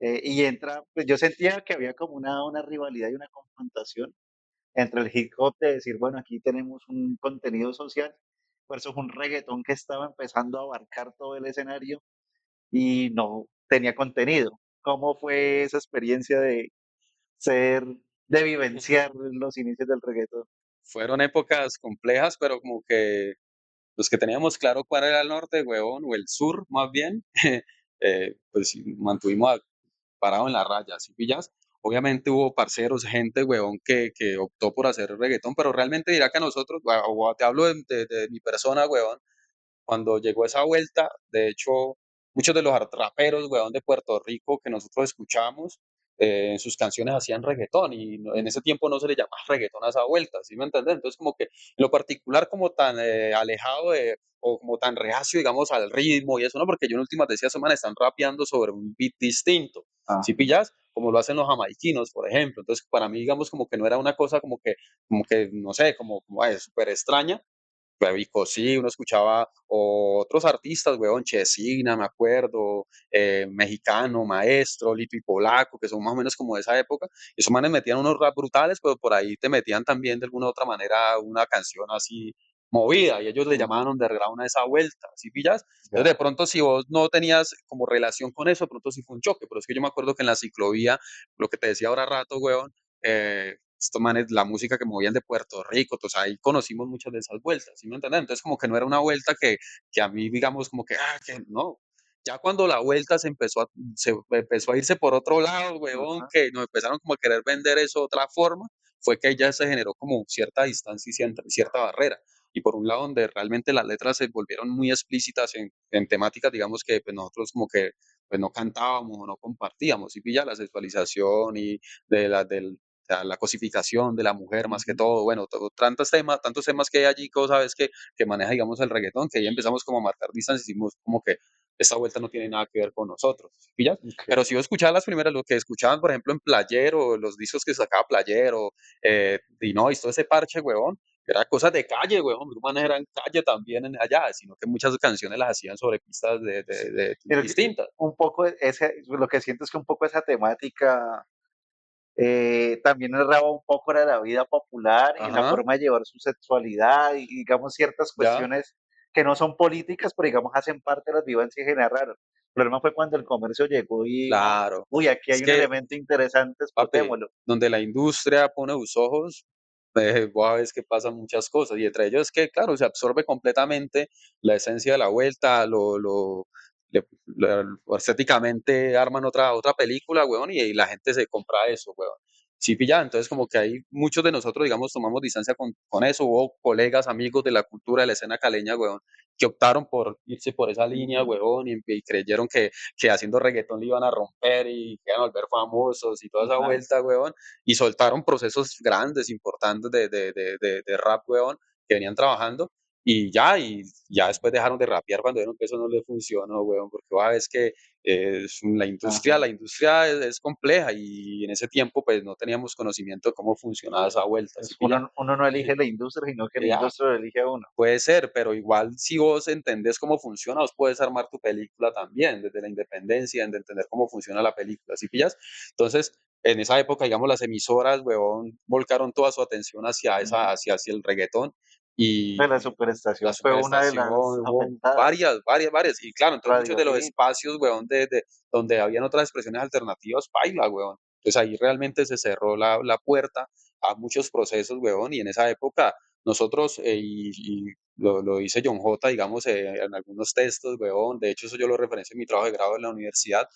Y entra, pues yo sentía que había como una rivalidad y una confrontación entre el hip hop de decir, bueno, aquí tenemos un contenido social versus un reggaetón que estaba empezando a abarcar todo el escenario y no tenía contenido. ¿Cómo fue esa experiencia de ser, de vivenciar los inicios del reggaetón? Fueron épocas complejas, pero como que los que teníamos claro cuál era el norte, huevón, o el sur más bien, pues sí, mantuvimos parado en la raya, ¿sí pillas? Obviamente hubo parceros, gente, huevón, que optó por hacer reggaetón, pero realmente dirá que a nosotros, o te hablo de mi persona, huevón, cuando llegó esa vuelta, de hecho, muchos de los raperos, weón, de Puerto Rico que nosotros escuchamos, en sus canciones hacían reggaetón y en ese tiempo no se le llamaba reggaetón a esa vuelta, ¿sí me entiendes? Entonces, como que en lo particular, como tan alejado o como tan reacio, digamos, al ritmo y eso, ¿no? Porque yo en últimas decía, man, están rapeando sobre un beat distinto, Ah, ¿sí pillas? Como lo hacen los jamaiquinos, por ejemplo. Entonces, para mí, digamos, como que no era una cosa como que no sé, como súper extraña, Vico, sí, uno escuchaba otros artistas, weón, Chesina, me acuerdo, Mexicano, Maestro, Lito y Polaco, que son más o menos como de esa época. Y esos manes metían unos rap brutales, pero por ahí te metían también de alguna u otra manera una canción así movida, y ellos le ujú, llamaban underground a esa vuelta, ¿sí pillas? Entonces, de ya. pronto, si vos no tenías como relación con eso, de pronto sí fue un choque, pero es que yo me acuerdo que en la ciclovía, lo que te decía ahora rato, weón, estos manes, la música que movían de Puerto Rico, entonces ahí conocimos muchas de esas vueltas, ¿sí me entiendes? Entonces como que no era una vuelta que a mí, digamos, como que no. Ya cuando la vuelta se empezó a irse por otro lado, weón, Ajá. que nos empezaron como a querer vender eso de otra forma, fue que ya se generó como cierta distancia y cierta barrera. y por un lado donde realmente las letras se volvieron muy explícitas en temáticas, digamos que pues nosotros como que pues no cantábamos o no compartíamos, y pilla la sexualización y o sea, la cosificación de la mujer más que Ujú. todo, bueno, tantos temas que hay allí, cosas sabes que maneja, digamos, el reggaetón, que ahí empezamos como a marcar distancias y decimos como que esta vuelta no tiene nada que ver con nosotros, ¿sí pillas? Pero Ok. si yo escuchaba las primeras, lo que escuchaban, por ejemplo, en Playero, los discos que sacaba Playero, Dinois, todo ese parche, huevón, era cosas de calle, huevón, los manes eran calle también allá, sino que muchas canciones las hacían sobre pistas de Pero que distintas. un poco lo que siento es que un poco esa temática también narraba un poco de la vida popular y la Ajá, forma de llevar su sexualidad y digamos ciertas ya, cuestiones que no son políticas, pero digamos hacen parte de las vivencias y generaron. El problema fue cuando el comercio llegó y dijo, claro. uy, aquí Es hay un que elemento interesante, papi, explotémoslo. donde la industria pone sus ojos, vos sabés que pasan muchas cosas, y entre ellos es que, claro, se absorbe completamente la esencia de la vuelta, estéticamente arman otra película, weón, y la gente se compra eso, weón. Sí, pilla, entonces como que hay muchos de nosotros, digamos, tomamos distancia con eso, hubo colegas, amigos de la cultura, de la escena caleña, weón, que optaron por irse por esa línea, Ujú, weón, y creyeron que haciendo reggaetón le iban a romper y que iban a volver famosos y toda esa ajá. vuelta, weón, y soltaron procesos grandes, importantes de rap, weón, que venían trabajando, y ya después dejaron de rapear cuando vieron que eso no les funcionó, weón, porque a veces que Ajá. la industria es compleja y en ese tiempo pues no teníamos conocimiento de cómo funcionaba esa vuelta, ¿sí Pues pilla? uno no elige la industria, sino que la Ya, industria lo elige a uno. puede ser, pero igual si vos entendés cómo funciona, vos puedes armar tu película también, desde la independencia, de entender cómo funciona la película, ¿sí pillas? Entonces, en esa época, digamos, las emisoras, weón, volcaron toda su atención Ujú. hacia el reggaetón Pues la y la superestación fue una de superestación, las hubo afectadas. varias. Y claro, entonces muchos Radio de los Hit. espacios, weón, donde habían otras expresiones alternativas, baila, weón. Entonces ahí realmente se cerró la puerta a muchos procesos, weón, y en esa época nosotros, y lo dice John J, digamos, en algunos textos, weón, de hecho eso yo lo referencio en mi trabajo de grado en la universidad,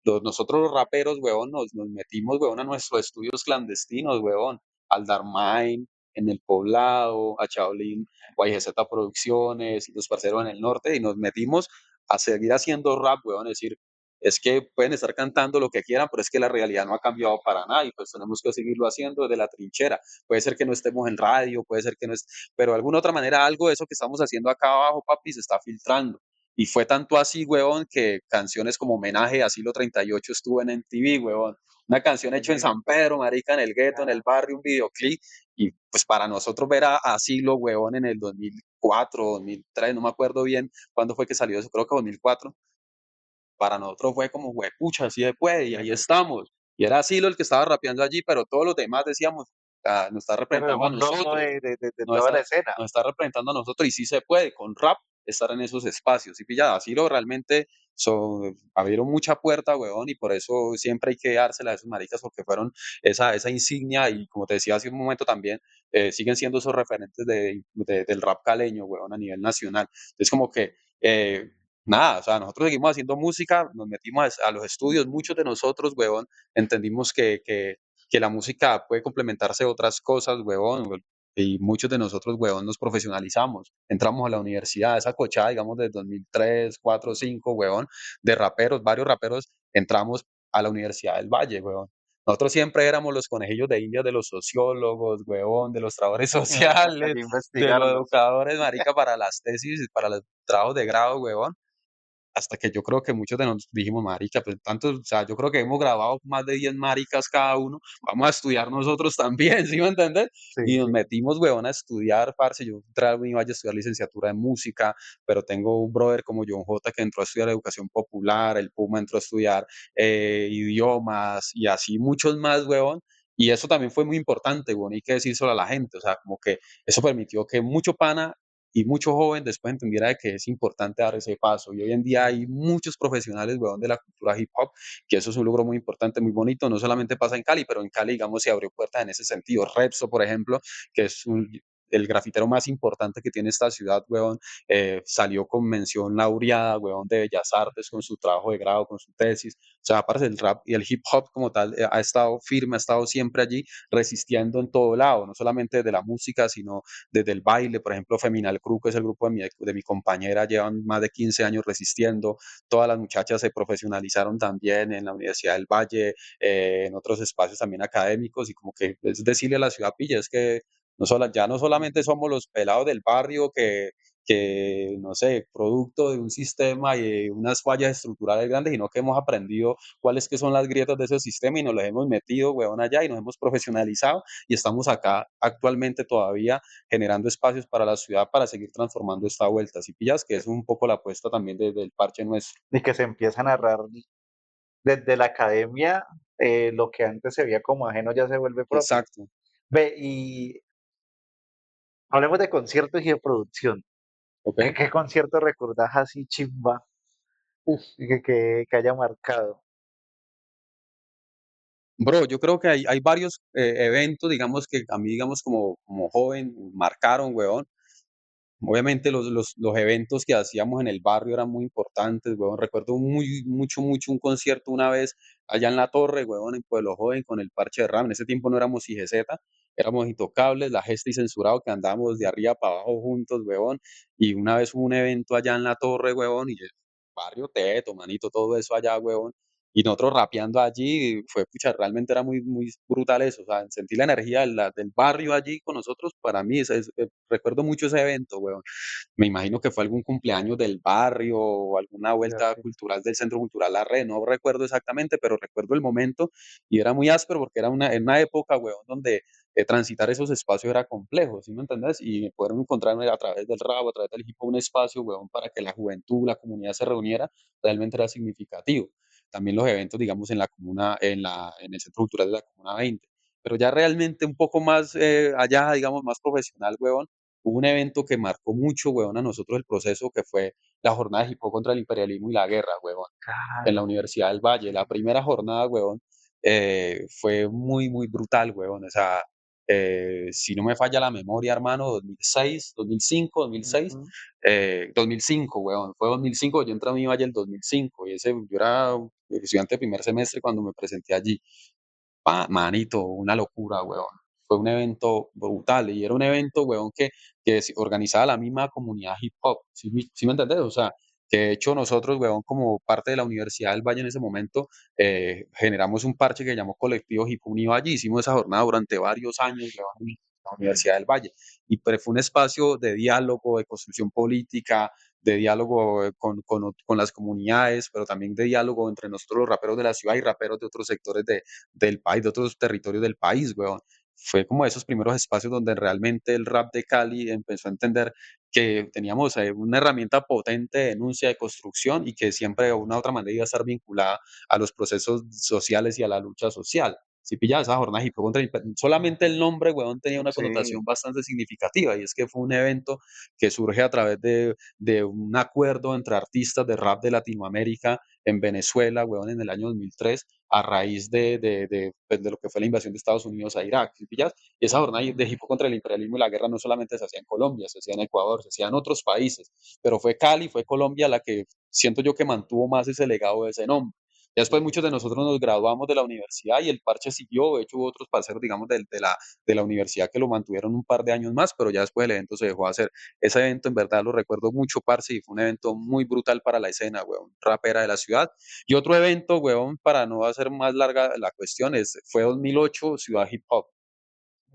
nosotros los raperos, weón, nos metimos, weón, a nuestros estudios clandestinos, weón, al Darmain, en el Poblado, a Chaolín, YGZ Producciones, los parceros en el norte, y nos metimos a seguir haciendo rap, weón, es decir, es que pueden estar cantando lo que quieran, pero es que la realidad no ha cambiado para nada y pues tenemos que seguirlo haciendo desde la trinchera. Puede ser que no estemos en radio, puede ser que no es, pero de alguna otra manera algo de eso que estamos haciendo acá abajo, papi, se está filtrando. Y fue tanto así, huevón, que canciones como Homenaje a Silo 38 estuvo en MTV, huevón. Una canción hecha en San Pedro, marica, en el gueto, en el Ajá. barrio, un videoclip. Y pues para nosotros ver a Silo, huevón, en el 2004, 2003, no me acuerdo bien cuándo fue que salió eso, creo que 2004, para nosotros fue como, huepucha, así se puede, y ahí estamos. Y era Silo el que estaba rapeando allí, pero todos los demás decíamos, "Ah, nos está Pero es representando a un logro nosotros, de nos toda la está, escena. nos está representando a nosotros", y sí se puede, con rap, estar en esos espacios. Y pillada, Silo realmente abrieron mucha puerta, weón, y por eso siempre hay que dársela a esos maricas, porque fueron esa insignia, y como te decía hace un momento también, siguen siendo esos referentes del rap caleño, weón, a nivel nacional. Es como que eh, nada, o sea, nosotros seguimos haciendo música, nos metimos a los estudios, muchos de nosotros, huevón, entendimos que la música puede complementarse a otras cosas, huevón, y muchos de nosotros, huevón, nos profesionalizamos, entramos a la universidad, esa cochada, digamos, de 2003, 4, 5, huevón, de raperos, varios raperos, entramos a la Universidad del Valle, huevón. Nosotros siempre éramos los conejillos de India de los sociólogos, huevón, de los trabajadores sociales, Allí de los investigarlos. educadores, marica, para las tesis, para los trabajos de grado, huevón, hasta que yo creo que muchos de nosotros dijimos, marica, pues tanto, o sea, yo creo que hemos grabado más de 10 maricas cada uno, vamos a estudiar nosotros también, ¿sí me entiendes? Sí, Y nos sí. metimos, weón, a estudiar, parce, yo entré a Univalle a estudiar licenciatura en música, pero tengo un brother como John J que entró a estudiar educación popular, el Puma entró a estudiar idiomas, y así muchos más, weón, y eso también fue muy importante, weón, hay que decírselo a la gente, o sea, como que eso permitió que mucho pana y mucho joven después entendiera de que es importante dar ese paso. Y hoy en día hay muchos profesionales, weón, de la cultura hip hop, que eso es un logro muy importante, muy bonito. No solamente pasa en Cali, pero en Cali, digamos, se abrió puertas en ese sentido. Repso, por ejemplo, que es el grafitero más importante que tiene esta ciudad, weón, salió con mención laureada, weón, de Bellas Artes con su trabajo de grado, con su tesis. O sea, aparte el rap y el hip hop como tal ha estado firme, ha estado siempre allí, resistiendo en todo lado, no solamente desde la música, sino desde el baile. Por ejemplo, Feminal Crew, que es el grupo de mi compañera, llevan más de 15 años resistiendo. Todas las muchachas se profesionalizaron también en la Universidad del Valle, en otros espacios también académicos, y como que es decirle a la ciudad, pilla, es que ya no solamente somos los pelados del barrio no sé, producto de un sistema y unas fallas estructurales grandes, sino que hemos aprendido cuáles que son las grietas de ese sistema y nos las hemos metido, weón, allá y nos hemos profesionalizado y estamos acá actualmente todavía generando espacios para la ciudad para seguir transformando esta vuelta. Si pillas que es un poco la apuesta también del parche nuestro. Y que se empieza a narrar desde la academia, lo que antes se veía como ajeno ya se vuelve propio. Exacto, Ve, y hablemos de conciertos y de producción. ¿ok? ¿Qué concierto recordás así chimba que haya marcado? Bro, yo creo que hay varios eventos, digamos, que a mí, digamos, como joven, marcaron, weón. Obviamente los eventos que hacíamos en el barrio eran muy importantes, weón. Recuerdo mucho un concierto una vez allá en La Torre, weón, en Pueblo Joven con el Parche de Ram. En ese tiempo no éramos IGZ, éramos Intocables, La Gesta y Censurado, que andábamos de arriba para abajo juntos, weón. Y una vez hubo un evento allá en La Torre, weón, y el barrio Teto, manito, todo eso allá, weón. Y nosotros rapeando allí, fue, pucha, realmente era muy brutal eso, o sea, sentir la energía del barrio allí con nosotros, para mí, recuerdo mucho ese evento, weón. Me imagino que fue algún cumpleaños del barrio o alguna Ya vuelta sé. cultural del Centro Cultural La Red, no recuerdo exactamente, pero recuerdo el momento y era muy áspero porque era en una época, weón, donde transitar esos espacios era complejo, ¿sí me entendés? Y poder encontrarme a través del rap, a través del hip hop, un espacio, weón, para que la juventud, la comunidad se reuniera, realmente era significativo. También los eventos, digamos, en la comuna, en el Centro Cultural de la Comuna 20. Pero ya realmente un poco más allá, digamos, más profesional, weón, hubo un evento que marcó mucho, weón, a nosotros el proceso, que fue la jornada de hip hop contra el imperialismo y la guerra, weón, en la Claro. Universidad del Valle. La primera jornada, weón, fue muy brutal, weón. O sea, si no me falla la memoria, hermano, 2006, 2005, 2006, Ujú. 2005, weón. Fue 2005, yo entré a mi Valle el 2005 y yo era estudiante de primer semestre cuando me presenté allí. Manito, una locura, weón. Fue un evento brutal y era un evento, weón, que organizaba la misma comunidad hip hop. ¿Sí me entendés? O sea, que de hecho nosotros, weón, como parte de la Universidad del Valle en ese momento, generamos un parche que llamó Colectivo Hip Hop Unido allí. Hicimos esa jornada durante varios años, weón, en la Universidad del Valle. Y pero fue un espacio de diálogo, de construcción política, de diálogo con las comunidades, pero también de diálogo entre nosotros los raperos de la ciudad y raperos de otros sectores del país, de otros territorios del país, weón. Fue como esos primeros espacios donde realmente el rap de Cali empezó a entender que teníamos una herramienta potente de denuncia, de construcción y que siempre de una u otra manera iba a estar vinculada a los procesos sociales y a la lucha social. Si pillas esa jornada hip hop solamente el nombre, weón, tenía una Sí, connotación bastante significativa y es que fue un evento que surge a través de un acuerdo entre artistas de rap de Latinoamérica en Venezuela, weón, en el año 2003 a raíz pues, de lo que fue la invasión de Estados Unidos a Irak, ¿sí pillas? Y esa jornada de hip hop contra el imperialismo y la guerra no solamente se hacía en Colombia, se hacía en Ecuador, se hacía en otros países, pero fue Cali, fue Colombia la que siento yo que mantuvo más ese legado de ese nombre. Ya después muchos de nosotros nos graduamos de la universidad y el parche siguió, de hecho hubo otros parceros, digamos, de la universidad que lo mantuvieron un par de años más, pero ya después el evento se dejó hacer. Ese evento en verdad lo recuerdo mucho, parce, y fue un evento muy brutal para la escena, weón, rapera de la ciudad. Y otro evento, weón, para no hacer más larga la cuestión, fue 2008, Ciudad Hip Hop,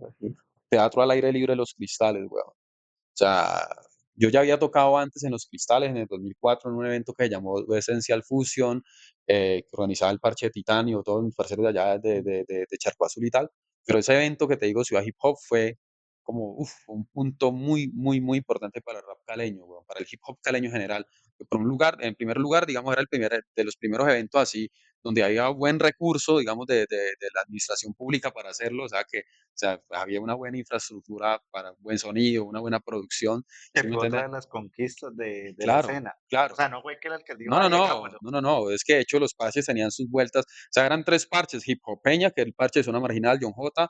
así. Teatro al aire libre de Los Cristales, weón. O sea, yo ya había tocado antes en Los Cristales, en el 2004, en un evento que se llamó Essential Fusion, que organizaba el Parche de Titanio, todos mis parceros de allá de Charco Azul y tal. Pero ese evento que te digo, Ciudad Hip Hop, fue como un punto muy importante para el rap caleño, weón, para el hip hop caleño en general. Por un lugar, en primer lugar, digamos, era el primer de los primeros eventos así, donde había buen recurso, digamos, de la administración pública para hacerlo, o sea, que o sea, había una buena infraestructura para un buen sonido, una buena producción, Que ¿sí me fue otra entiendes? de las conquistas de la Claro, escena. O claro. sea, no fue que el alcalde dijo, No, no, ay, no, hagámoslo. no, no, no, es que de hecho los parches tenían sus vueltas, o sea, eran tres parches, Hip Hop Peña, que el parche de Zona Marginal, John J,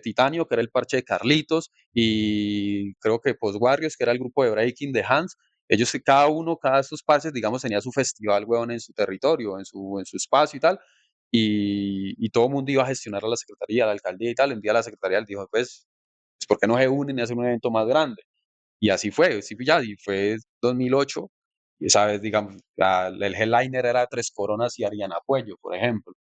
Titanio, que era el parche de Carlitos, y creo que Post Warriors, que era el grupo de breaking de Hans. Ellos, cada uno, cada de estos parches, digamos, tenía su festival, weón, en su territorio, en su espacio y tal, y todo el mundo iba a gestionar a la secretaría, a la alcaldía y tal. Un día la secretaría le dijo, pues, ¿por qué no se unen y hacen un evento más grande? Y así fue, sí, ya, y fue 2008, y sabes, digamos, el headliner era Tres Coronas y Ariana Puello, por ejemplo.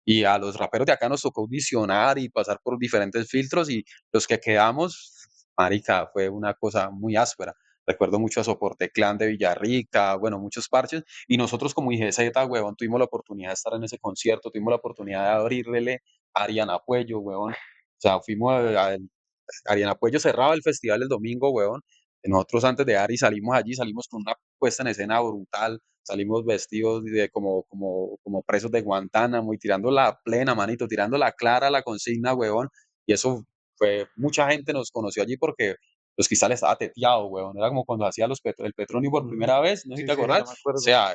Y a los raperos de acá nos tocó audicionar y pasar por diferentes filtros y los que quedamos, marica, fue una cosa muy áspera. Recuerdo mucho a Soporte Clan de Villarrica, bueno, muchos parches. Y nosotros como IGZ, huevón, tuvimos la oportunidad de estar en ese concierto, tuvimos la oportunidad de abrirle a Ariana Puello, huevón. O sea, fuimos a Ariana Puello cerraba el festival el domingo, huevón. Nosotros antes de Ari salimos allí, salimos con una puesta en escena brutal, salimos vestidos como presos de Guantánamo y tirando la plena, manito, tirando la clara a la consigna, huevón. Y eso fue, mucha gente nos conoció allí porque los cristales estaban teteados, huevón. Era como cuando hacía el Petronio por Ujú. primera vez, no sé si Sí, te sí, acordás. yo me O acuerdo. sea,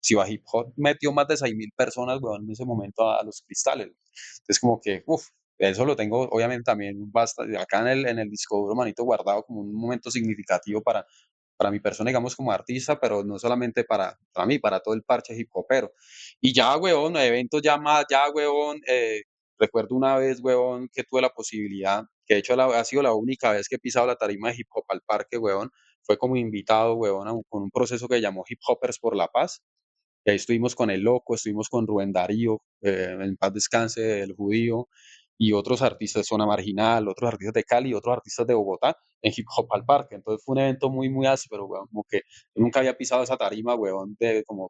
Ciudad Hip Hop metió más de 6.000 personas, weón, en ese momento a los cristales. Entonces, como que, uff, eso lo tengo, obviamente, también bastante, acá en el disco duro, manito, guardado como un momento significativo para mi persona, digamos, como artista, pero no solamente para mí, para todo el parche hip hopero. Y ya, weón, eventos ya más, ya, weón, recuerdo una vez, weón, que tuve la posibilidad, que de hecho ha sido la única vez que he pisado la tarima de hip hop al parque, weón, fue como invitado, weón, con un proceso que llamó Hip Hoppers por la Paz, y ahí estuvimos con El Loco, estuvimos con Rubén Darío, en paz descanse, El Judío, y otros artistas de Zona Marginal, otros artistas de Cali, otros artistas de Bogotá, en Hip Hop al Parque. Entonces fue un evento muy, muy áspero, weón, como que yo nunca había pisado esa tarima, weón,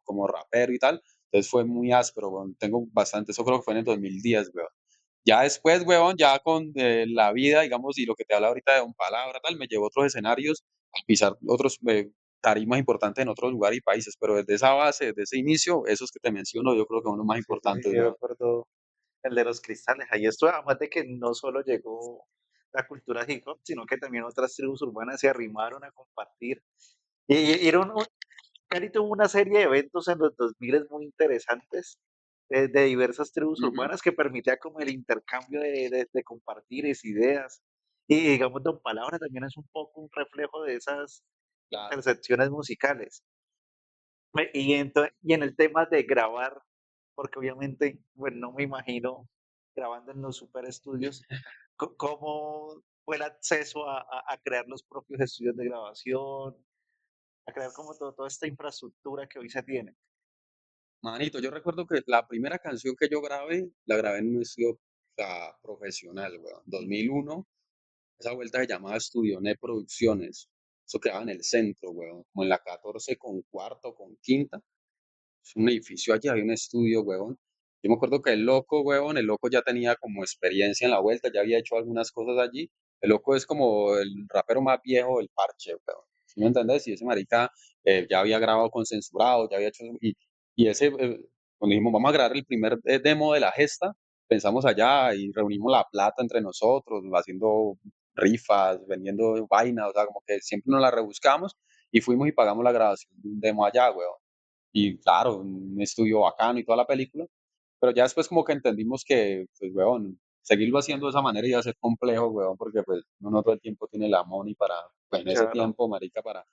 como rapero y tal. Entonces fue muy áspero, weón. Tengo bastante, eso creo que fue en el 2010, weón. Ya después, weón, ya con la vida, digamos, y lo que te habla ahorita de un palabra, tal, me llevó a otros escenarios, a pisar otros tarimas importantes en otros lugares y países, pero desde esa base, desde ese inicio, esos que te menciono, yo creo que son los más Sí, sí, sí, importantes, yo weón. recuerdo el de los cristales. Ahí esto, además de que no solo llegó la cultura hip hop, sino que también otras tribus urbanas se arrimaron a compartir. Y era Cali tuvo una serie de eventos en los 2000 muy interesantes de diversas tribus Ujú, urbanas que permitía como el intercambio de compartires, ideas. Y digamos, Don Palabra también es un poco un reflejo de esas claro. intersecciones musicales. Y en el tema de grabar, porque obviamente, bueno, no me imagino grabando en los super estudios, cómo fue el acceso a crear los propios estudios de grabación, a crear como toda esta infraestructura que hoy se tiene. Manito, yo recuerdo que la primera canción que yo grabé, la grabé en un estudio, o sea, profesional, weón. 2001, esa vuelta se llamaba Estudio Net Producciones. Eso quedaba en el centro, weón, como en la 14 con cuarto, con quinta. Es un edificio allí, había un estudio, huevón. Yo me acuerdo que el loco, huevón, el loco ya tenía como experiencia en la vuelta, ya había hecho algunas cosas allí. El loco es como el rapero más viejo del parche, huevón. ¿Sí me entendés? Y ese marica ya había grabado con censurado, ya había hecho... Y ese, cuando dijimos, vamos a grabar el primer demo de la gesta, pensamos allá y reunimos la plata entre nosotros, haciendo rifas, vendiendo vainas, o sea, como que siempre nos la rebuscamos y fuimos y pagamos la grabación de un demo allá, huevón. Y claro, un estudio bacano y toda la película, pero ya después como que entendimos que, pues, weón, seguirlo haciendo de esa manera iba a ser complejo, weón, porque pues uno no todo el tiempo tiene la money para, pues en ese Claro, tiempo, marica, para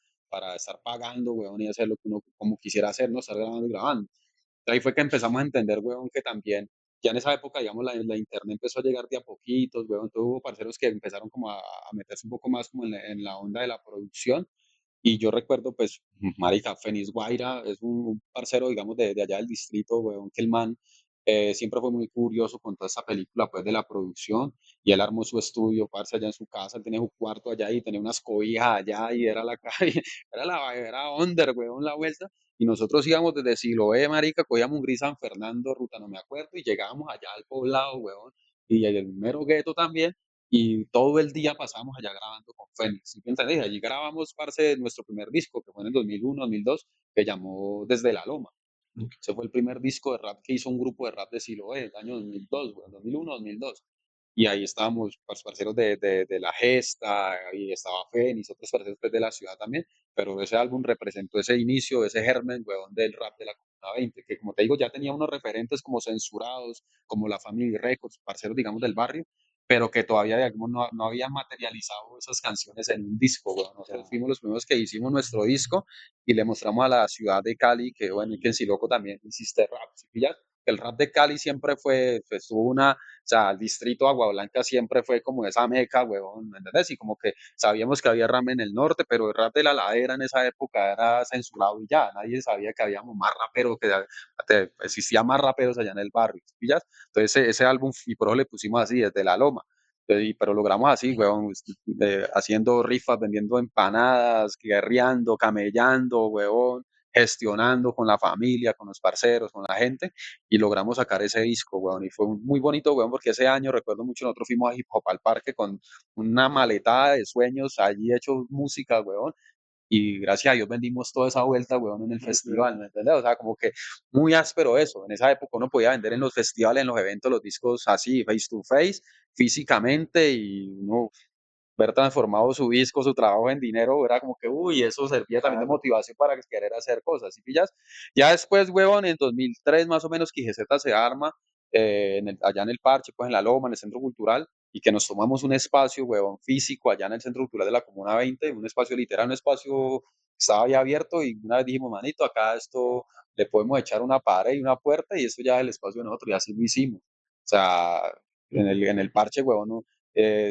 estar pagando, weón, y hacer lo que uno como quisiera hacer, no estar grabando y grabando. Ahí fue que empezamos a entender, weón, que también, ya en esa época, digamos, la internet empezó a llegar de a poquitos, weón, tuvo parceros que empezaron como a meterse un poco más como en la onda de la producción, y yo recuerdo, pues, marica, Fenix Guaira es un parcero, digamos, de allá del distrito, weón, que el man siempre fue muy curioso con toda esta película, pues, de la producción, y él armó su estudio, parce, allá en su casa, él tenía su cuarto allá y tenía unas cobijas allá, y era la calle, era under, weón, la vuelta, y nosotros íbamos desde Siloé, marica, cogíamos un gris San Fernando, ruta no me acuerdo, y llegábamos allá al poblado, weón, y el mero gueto también, y todo el día pasamos allá grabando con Fénix. ¿Sí me entendés? Allí grabamos parte de nuestro primer disco, que fue en el 2001, 2002, que llamó Desde la Loma. Ese fue el primer disco de rap que hizo un grupo de rap de Siloé, el año 2002, güey, 2001, 2002. Y ahí estábamos, parceros de La Gesta, y estaba Fénix, otros parceros pues, de la ciudad también, pero ese álbum representó ese inicio, ese germen, weón, del rap de la Comuna 20, que como te digo, ya tenía unos referentes como Censurados, como La Family Records, parceros, digamos, del barrio, pero que todavía digamos, no habían materializado esas canciones en un disco, weón. Nosotros Ya. fuimos los primeros que hicimos nuestro disco y le mostramos a la ciudad de Cali que, bueno, y que en Siloco también hiciste rap, ¿sí pillas? El rap de Cali siempre fue, pues tuvo una, o sea, el distrito Agua Blanca siempre fue como esa meca, weón, ¿me entendés? Y como que sabíamos que había rap en el norte, pero el rap de la ladera en esa época era censurado y ya, nadie sabía que habíamos más raperos, que existía más raperos allá en el barrio, ¿sí pillas? Entonces ese álbum, y por eso le pusimos así, desde la loma. Pero logramos así, weón, haciendo rifas, vendiendo empanadas, guerreando, camellando, weón, gestionando con la familia, con los parceros, con la gente, y logramos sacar ese disco, weón, y fue muy bonito, weón, porque ese año, recuerdo mucho, nosotros fuimos a Hip Hop al Parque con una maletada de sueños allí hechos música, weón, y gracias a Dios vendimos toda esa vuelta, weón, en el festival, ¿me entiendes? O sea, como que muy áspero eso. En esa época uno podía vender en los festivales, en los eventos, los discos así, face to face, físicamente, y uno ver transformado su disco, su trabajo en dinero, era como que, uy, eso servía también de Claro. motivación para querer hacer cosas, ¿sí pillas? Ya después, huevón, en 2003 más o menos, Quijezeta se arma allá en el Parche, pues en la Loma, en el Centro Cultural, y que nos tomamos un espacio, huevón, físico allá en el Centro Cultural de la Comuna 20, un espacio literal, un espacio que estaba ya abierto, y una vez dijimos, manito, acá esto le podemos echar una pared y una puerta, y eso ya es el espacio de nosotros, y así lo hicimos. O sea, en el Parche, huevón, ¿no?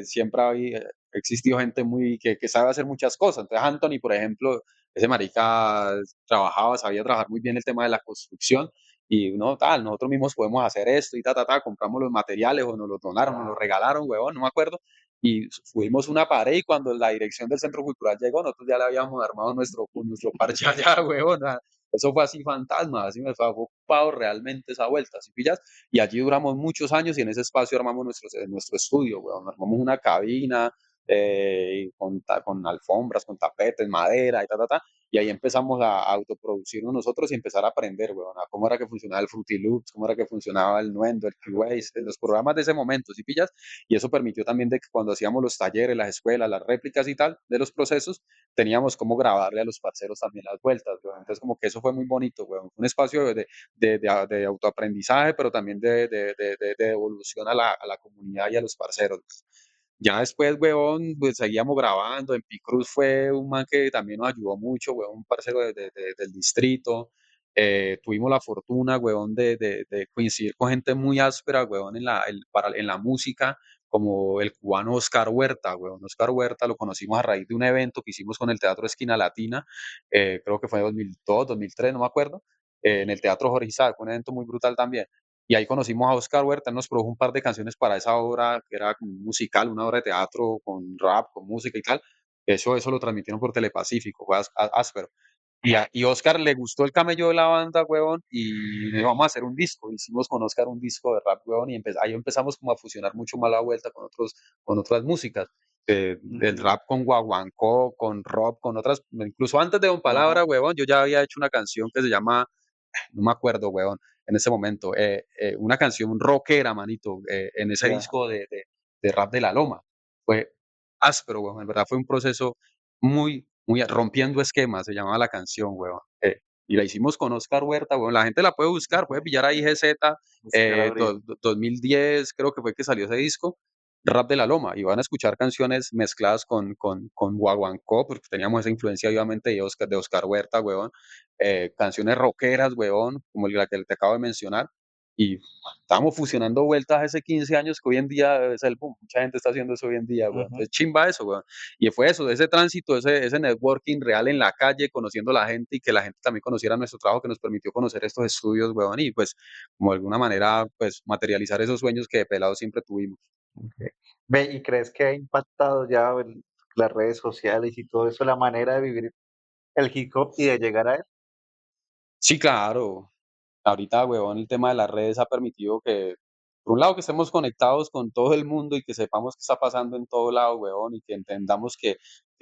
Siempre había, existido gente que sabe hacer muchas cosas. Entonces, Anthony, por ejemplo, ese marica trabajaba, sabía trabajar muy bien el tema de la construcción y no, tal, nosotros mismos podemos hacer esto y compramos los materiales o nos los donaron, nos los regalaron, huevón, no me acuerdo. Y fuimos una pared y cuando la dirección del Centro Cultural llegó, nosotros ya le habíamos armado nuestro parche allá, huevón. Eso fue así fantasma, así me fue ocupado realmente esa vuelta, ¿sí pillas? Y allí duramos muchos años y en ese espacio armamos nuestro estudio, weón. Armamos una cabina, con alfombras, con tapetes, madera y y ahí empezamos a autoproducirnos nosotros y empezar a aprender, weón, a cómo era que funcionaba el Fruity Loops, cómo era que funcionaba el Nuendo, el Cubase, los programas de ese momento, ¿sí pillas? Y eso permitió también de que cuando hacíamos los talleres, las escuelas, las réplicas y tal de los procesos, teníamos cómo grabarle a los parceros también las vueltas, weón. Entonces como que eso fue muy bonito, weón. Un espacio de autoaprendizaje, pero también de evolución a la comunidad y a los parceros. Ya después, weón, pues seguíamos grabando. En Picruz fue un man que también nos ayudó mucho, weón, un parcero del distrito. Tuvimos la fortuna, weón, de coincidir con gente muy áspera, weón, en la música, como el cubano Oscar Huerta, weón. Oscar Huerta lo conocimos a raíz de un evento que hicimos con el Teatro Esquina Latina, creo que fue en 2002, 2003, no me acuerdo, en el Teatro Jorge Isaac, un evento muy brutal también. Y ahí conocimos a Oscar Huerta, él nos produjo un par de canciones para esa obra, que era como un musical, una obra de teatro con rap, con música y tal. Eso lo transmitieron por Telepacífico, fue áspero. Y Oscar le gustó el camello de la banda, huevón, y le dijo, vamos a hacer un disco. Hicimos con Oscar un disco de rap, huevón, y ahí empezamos como a fusionar mucho más la vuelta con otras músicas. El Ujú. rap con guaguancó, con rock, con otras, incluso antes de Don Ajá. Palabra, huevón, yo ya había hecho una canción que se llama, no me acuerdo, weón, en ese momento, una canción rockera, manito, en ese Ya. disco de Rap de la Loma. Fue áspero, weón, en verdad fue un proceso muy rompiendo esquemas, se llamaba la canción, weón. Y la hicimos con Oscar Huerta, weón, la gente la puede buscar, puede pillar ahí GZ, Buscar Abril. 2010 creo que fue que salió ese disco, Rap de la Loma, y van a escuchar canciones mezcladas con Guaguancó, porque teníamos esa influencia obviamente de Oscar Huerta, weón, canciones rockeras, weón, como la que te acabo de mencionar, y estábamos fusionando vueltas hace 15 años que hoy en día es el boom, mucha gente está haciendo eso hoy en día, weón, Ujú. entonces chimba eso, weón, y fue eso, ese tránsito, ese networking real en la calle, conociendo a la gente y que la gente también conociera nuestro trabajo que nos permitió conocer estos estudios, weón, y pues como de alguna manera, pues materializar esos sueños que de pelado siempre tuvimos. Okey. Ve, ¿y crees que ha impactado ya las redes sociales y todo eso, la manera de vivir el hip hop y de llegar a él? Sí, claro. Ahorita, huevón, el tema de las redes ha permitido que, por un lado, que estemos conectados con todo el mundo y que sepamos qué está pasando en todo lado, huevón, y que entendamos que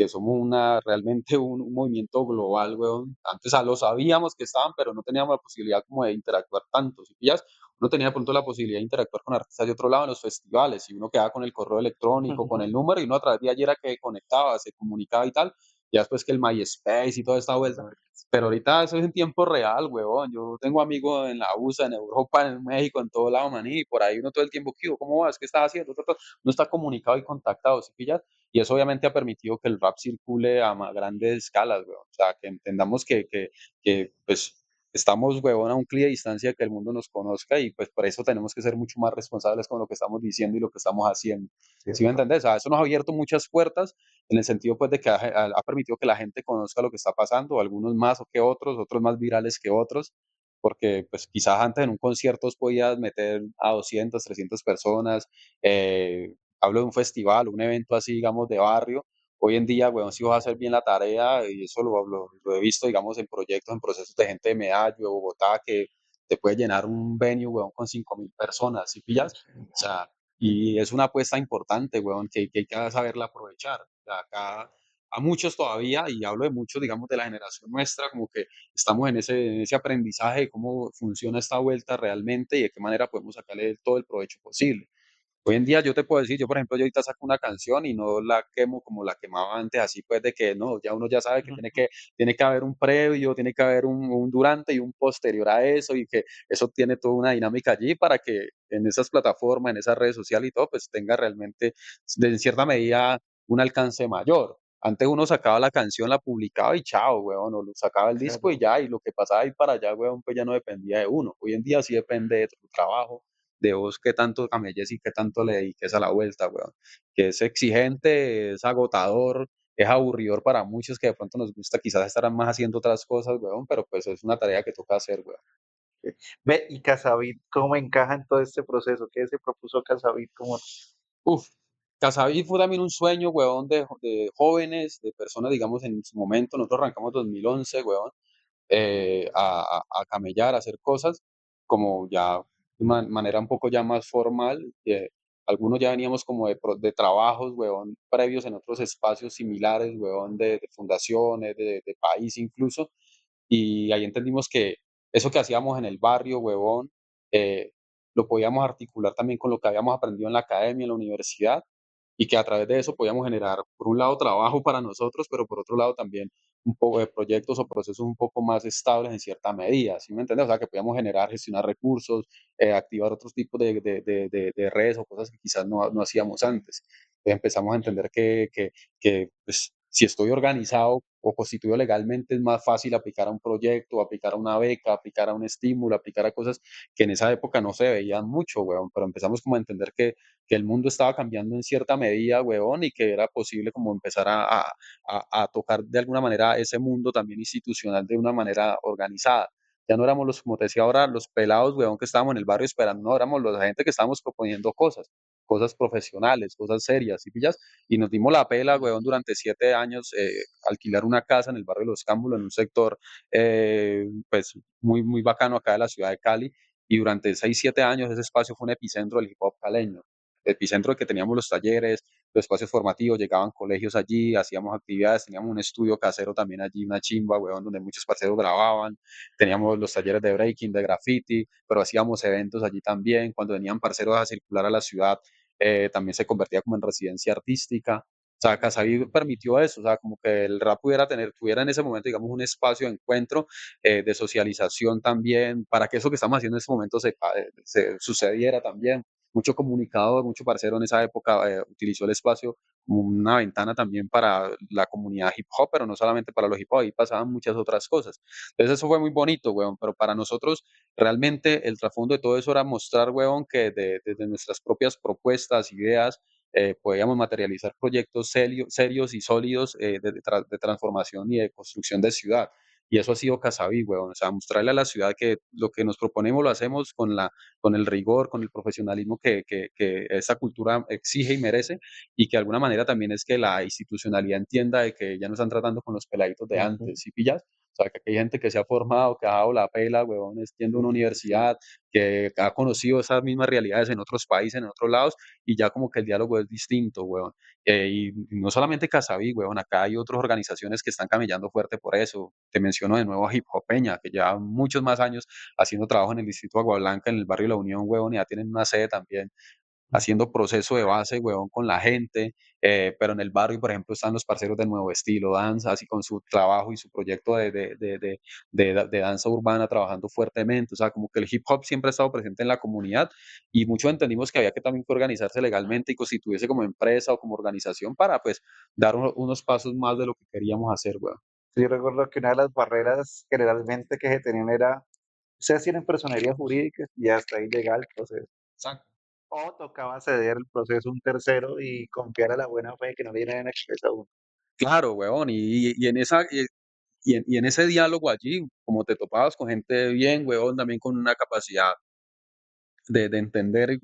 somos realmente un movimiento global, huevón. Antes lo sabíamos que estaban, pero no teníamos la posibilidad como de interactuar tanto. Si pillas, uno tenía de pronto la posibilidad de interactuar con artistas de otro lado en los festivales, y uno quedaba con el correo electrónico, con el número, y uno a través de ayer era que conectaba, se comunicaba y tal, ya después que el MySpace y toda esta vuelta. Pero ahorita eso es en tiempo real, huevón. Yo tengo amigos en la USA, en Europa, en México, en todo lado, maní, y por ahí uno todo el tiempo, ¿qué hubo? ¿Cómo vas? ¿Qué estás haciendo? Ta, ta. Uno está comunicado y contactado, ¿sí pillas? Y eso obviamente ha permitido que el rap circule a grandes escalas, huevón. O sea, que entendamos que pues estamos, huevón, a un clic de distancia de que el mundo nos conozca y pues por eso tenemos que ser mucho más responsables con lo que estamos diciendo y lo que estamos haciendo. ¿Sí me ¿cierto? entendés? O sea, eso nos ha abierto muchas puertas en el sentido pues de que ha permitido que la gente conozca lo que está pasando, algunos más que otros más virales que otros, porque pues quizás antes en un concierto podías meter a 200, 300 personas, hablo de un festival, un evento así, digamos, de barrio. Hoy en día, weón, si vas a hacer bien la tarea, y eso lo he visto, digamos, en proyectos, en procesos de gente de Medallo, de Bogotá, que te puede llenar un venue, weón, con 5.000 personas, ¿sí pillas? O sea, y es una apuesta importante, weón, que hay que saberla aprovechar. O sea, acá a muchos todavía, y hablo de muchos, digamos, de la generación nuestra, como que estamos en ese aprendizaje de cómo funciona esta vuelta realmente y de qué manera podemos sacarle todo el provecho posible. Hoy en día yo te puedo decir, yo por ejemplo, yo ahorita saco una canción y no la quemo como la quemaba antes, así pues de que no, ya uno ya sabe que tiene que haber un previo, tiene que haber un durante y un posterior a eso y que eso tiene toda una dinámica allí para que en esas plataformas, en esas redes sociales y todo, pues tenga realmente, en cierta medida, un alcance mayor. Antes uno sacaba la canción, la publicaba y chao, weón, o lo sacaba el disco y Claro, ya, y lo que pasaba ahí para allá, weón, pues ya no dependía de uno. Hoy en día sí depende de tu trabajo, de vos qué tanto camelles y qué tanto le dediques a la vuelta, weón. Que es exigente, es agotador, es aburridor para muchos que de pronto nos gusta quizás estar más haciendo otras cosas, weón, pero pues es una tarea que toca hacer, weón. ve, y Casavid, ¿cómo encaja en todo este proceso? ¿Qué se propuso Casavid como Uf, Casaví fue también un sueño, weón, de jóvenes, de personas, digamos, en su momento. Nosotros arrancamos 2011, weón, a camellar, a hacer cosas, como ya de una manera un poco ya más formal. Algunos ya veníamos como de trabajos, weón, previos en otros espacios similares, weón, de fundaciones, de país incluso, y ahí entendimos que eso que hacíamos en el barrio, huevón, eh, lo podíamos articular también con lo que habíamos aprendido en la academia, en la universidad, y que a través de eso podíamos generar, por un lado, trabajo para nosotros, pero por otro lado también un poco de proyectos o procesos un poco más estables en cierta medida, ¿sí me entiendes? O sea, que podíamos generar, gestionar recursos, activar otros tipos de redes o cosas que quizás no hacíamos antes. Entonces empezamos a entender que pues, si estoy organizado o constituido legalmente, es más fácil aplicar a un proyecto, aplicar a una beca, aplicar a un estímulo, aplicar a cosas que en esa época no se veían mucho, weón, pero empezamos como a entender que el mundo estaba cambiando en cierta medida, weón, y que era posible como empezar a tocar de alguna manera ese mundo también institucional de una manera organizada. Ya no éramos los, como te decía ahora, los pelados, weón, que estábamos en el barrio esperando, no, éramos la gente que estábamos proponiendo cosas, cosas profesionales, cosas serias, ¿sí pillas? Y nos dimos la pela, weón, durante 7 años, alquilar una casa en el barrio de Los Cámbulos, en un sector, pues, muy bacano acá de la ciudad de Cali, y durante 6, 7 años ese espacio fue un epicentro del hip hop caleño, epicentro de que teníamos los talleres, los espacios formativos, llegaban colegios allí, hacíamos actividades, teníamos un estudio casero también allí, una chimba, weón, donde muchos parceros grababan, teníamos los talleres de breaking, de graffiti, pero hacíamos eventos allí también, cuando venían parceros a circular a la ciudad, también se convertía como en residencia artística. O sea, Casaví permitió eso, o sea, como que el rap tuviera en ese momento, digamos, un espacio de encuentro, de socialización también, para que eso que estamos haciendo en este momento se sucediera también. Mucho comunicador, mucho parcero en esa época utilizó el espacio como una ventana también para la comunidad hip hop, pero no solamente para los hip hop, ahí pasaban muchas otras cosas. Entonces eso fue muy bonito, weón, pero para nosotros realmente el trasfondo de todo eso era mostrar, weón, que desde nuestras propias propuestas, ideas, podíamos materializar proyectos serios y sólidos de transformación y de construcción de ciudad. Y eso ha sido Casaví, weón. O sea, mostrarle a la ciudad que lo que nos proponemos lo hacemos con el rigor, con el profesionalismo que esa cultura exige y merece, y que de alguna manera también es que la institucionalidad entienda de que ya no están tratando con los peladitos de Ujú. antes, ¿sí pillas? O sea, que hay gente que se ha formado, que ha dado la pela, huevón, yendo a una universidad, que ha conocido esas mismas realidades en otros países, en otros lados, y ya como que el diálogo es distinto, huevón. Y no solamente Casaví, huevón, acá hay otras organizaciones que están camellando fuerte por eso. Te menciono de nuevo a Hip Hopeña, que ya muchos más años haciendo trabajo en el distrito de Agua Blanca, en el barrio La Unión, huevón, y ya tienen una sede también haciendo proceso de base, huevón, con la gente, pero en el barrio, por ejemplo, están los parceros de Nuevo Estilo Danza, así con su trabajo y su proyecto de danza urbana trabajando fuertemente, o sea, como que el hip hop siempre ha estado presente en la comunidad y muchos entendimos que había que también que organizarse legalmente y constituirse como empresa o como organización para, pues, dar unos pasos más de lo que queríamos hacer, weón. Sí, yo recuerdo que una de las barreras generalmente que se tenían era, ustedes tienen personería jurídica y hasta ahí llega el proceso. Exacto. O tocaba ceder el proceso a un tercero y confiar a la buena fe que no le dieran expresa a uno. Claro, weón, y en esa, y en ese diálogo allí, como te topabas con gente bien, weón, también con una capacidad de entender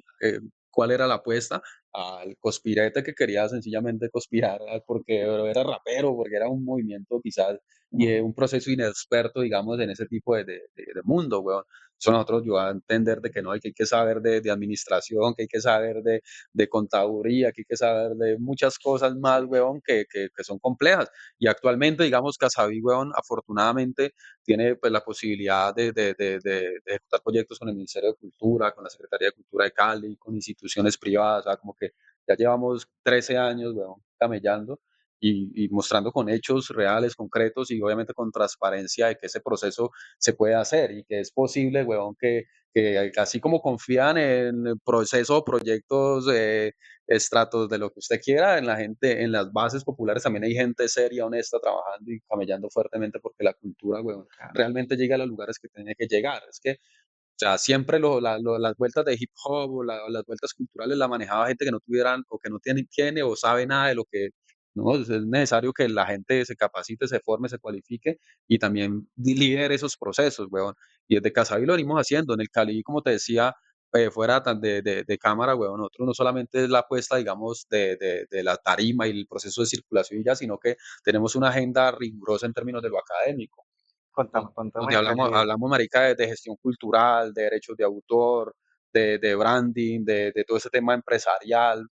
cuál era la apuesta al conspirete que quería sencillamente conspirar porque era rapero, porque era un movimiento quizás y Ujú. un proceso inexperto, digamos, en ese tipo de mundo, weón. Eso nosotros yo a entender de que no, hay que saber de administración, que hay que saber de contaduría, que hay que saber de muchas cosas más, weón, que son complejas. Y actualmente, digamos, Casaví, weón, afortunadamente tiene pues la posibilidad de ejecutar proyectos con el Ministerio de Cultura, con la Secretaría de Cultura de Cali, con instituciones privadas, o sea, como que ya llevamos 13 años, weón, camellando y mostrando con hechos reales, concretos y obviamente con transparencia de que ese proceso se puede hacer y que es posible, weón, que así como confían en el proceso o proyectos estratos de lo que usted quiera, en la gente, en las bases populares también hay gente seria, honesta, trabajando y camellando fuertemente porque la cultura, weón, Claro. realmente llega a los lugares que tiene que llegar. Es que, o sea, siempre las vueltas de hip hop o las vueltas culturales la manejaba gente que no tuvieran o que no tiene o sabe nada de lo que, no, es necesario que la gente se capacite, se forme, se cualifique y también lidere esos procesos, weón. Y desde Casabi lo venimos haciendo. En el Cali, como te decía, fuera tan de cámara, weón, nosotros no solamente es la apuesta, digamos, de la tarima y el proceso de circulación y ya, sino que tenemos una agenda rigurosa en términos de lo académico. Contame, contame Donde de hablamos, Cali. hablamos, marica, de gestión cultural, de derechos de autor, de branding, de todo ese tema empresarial.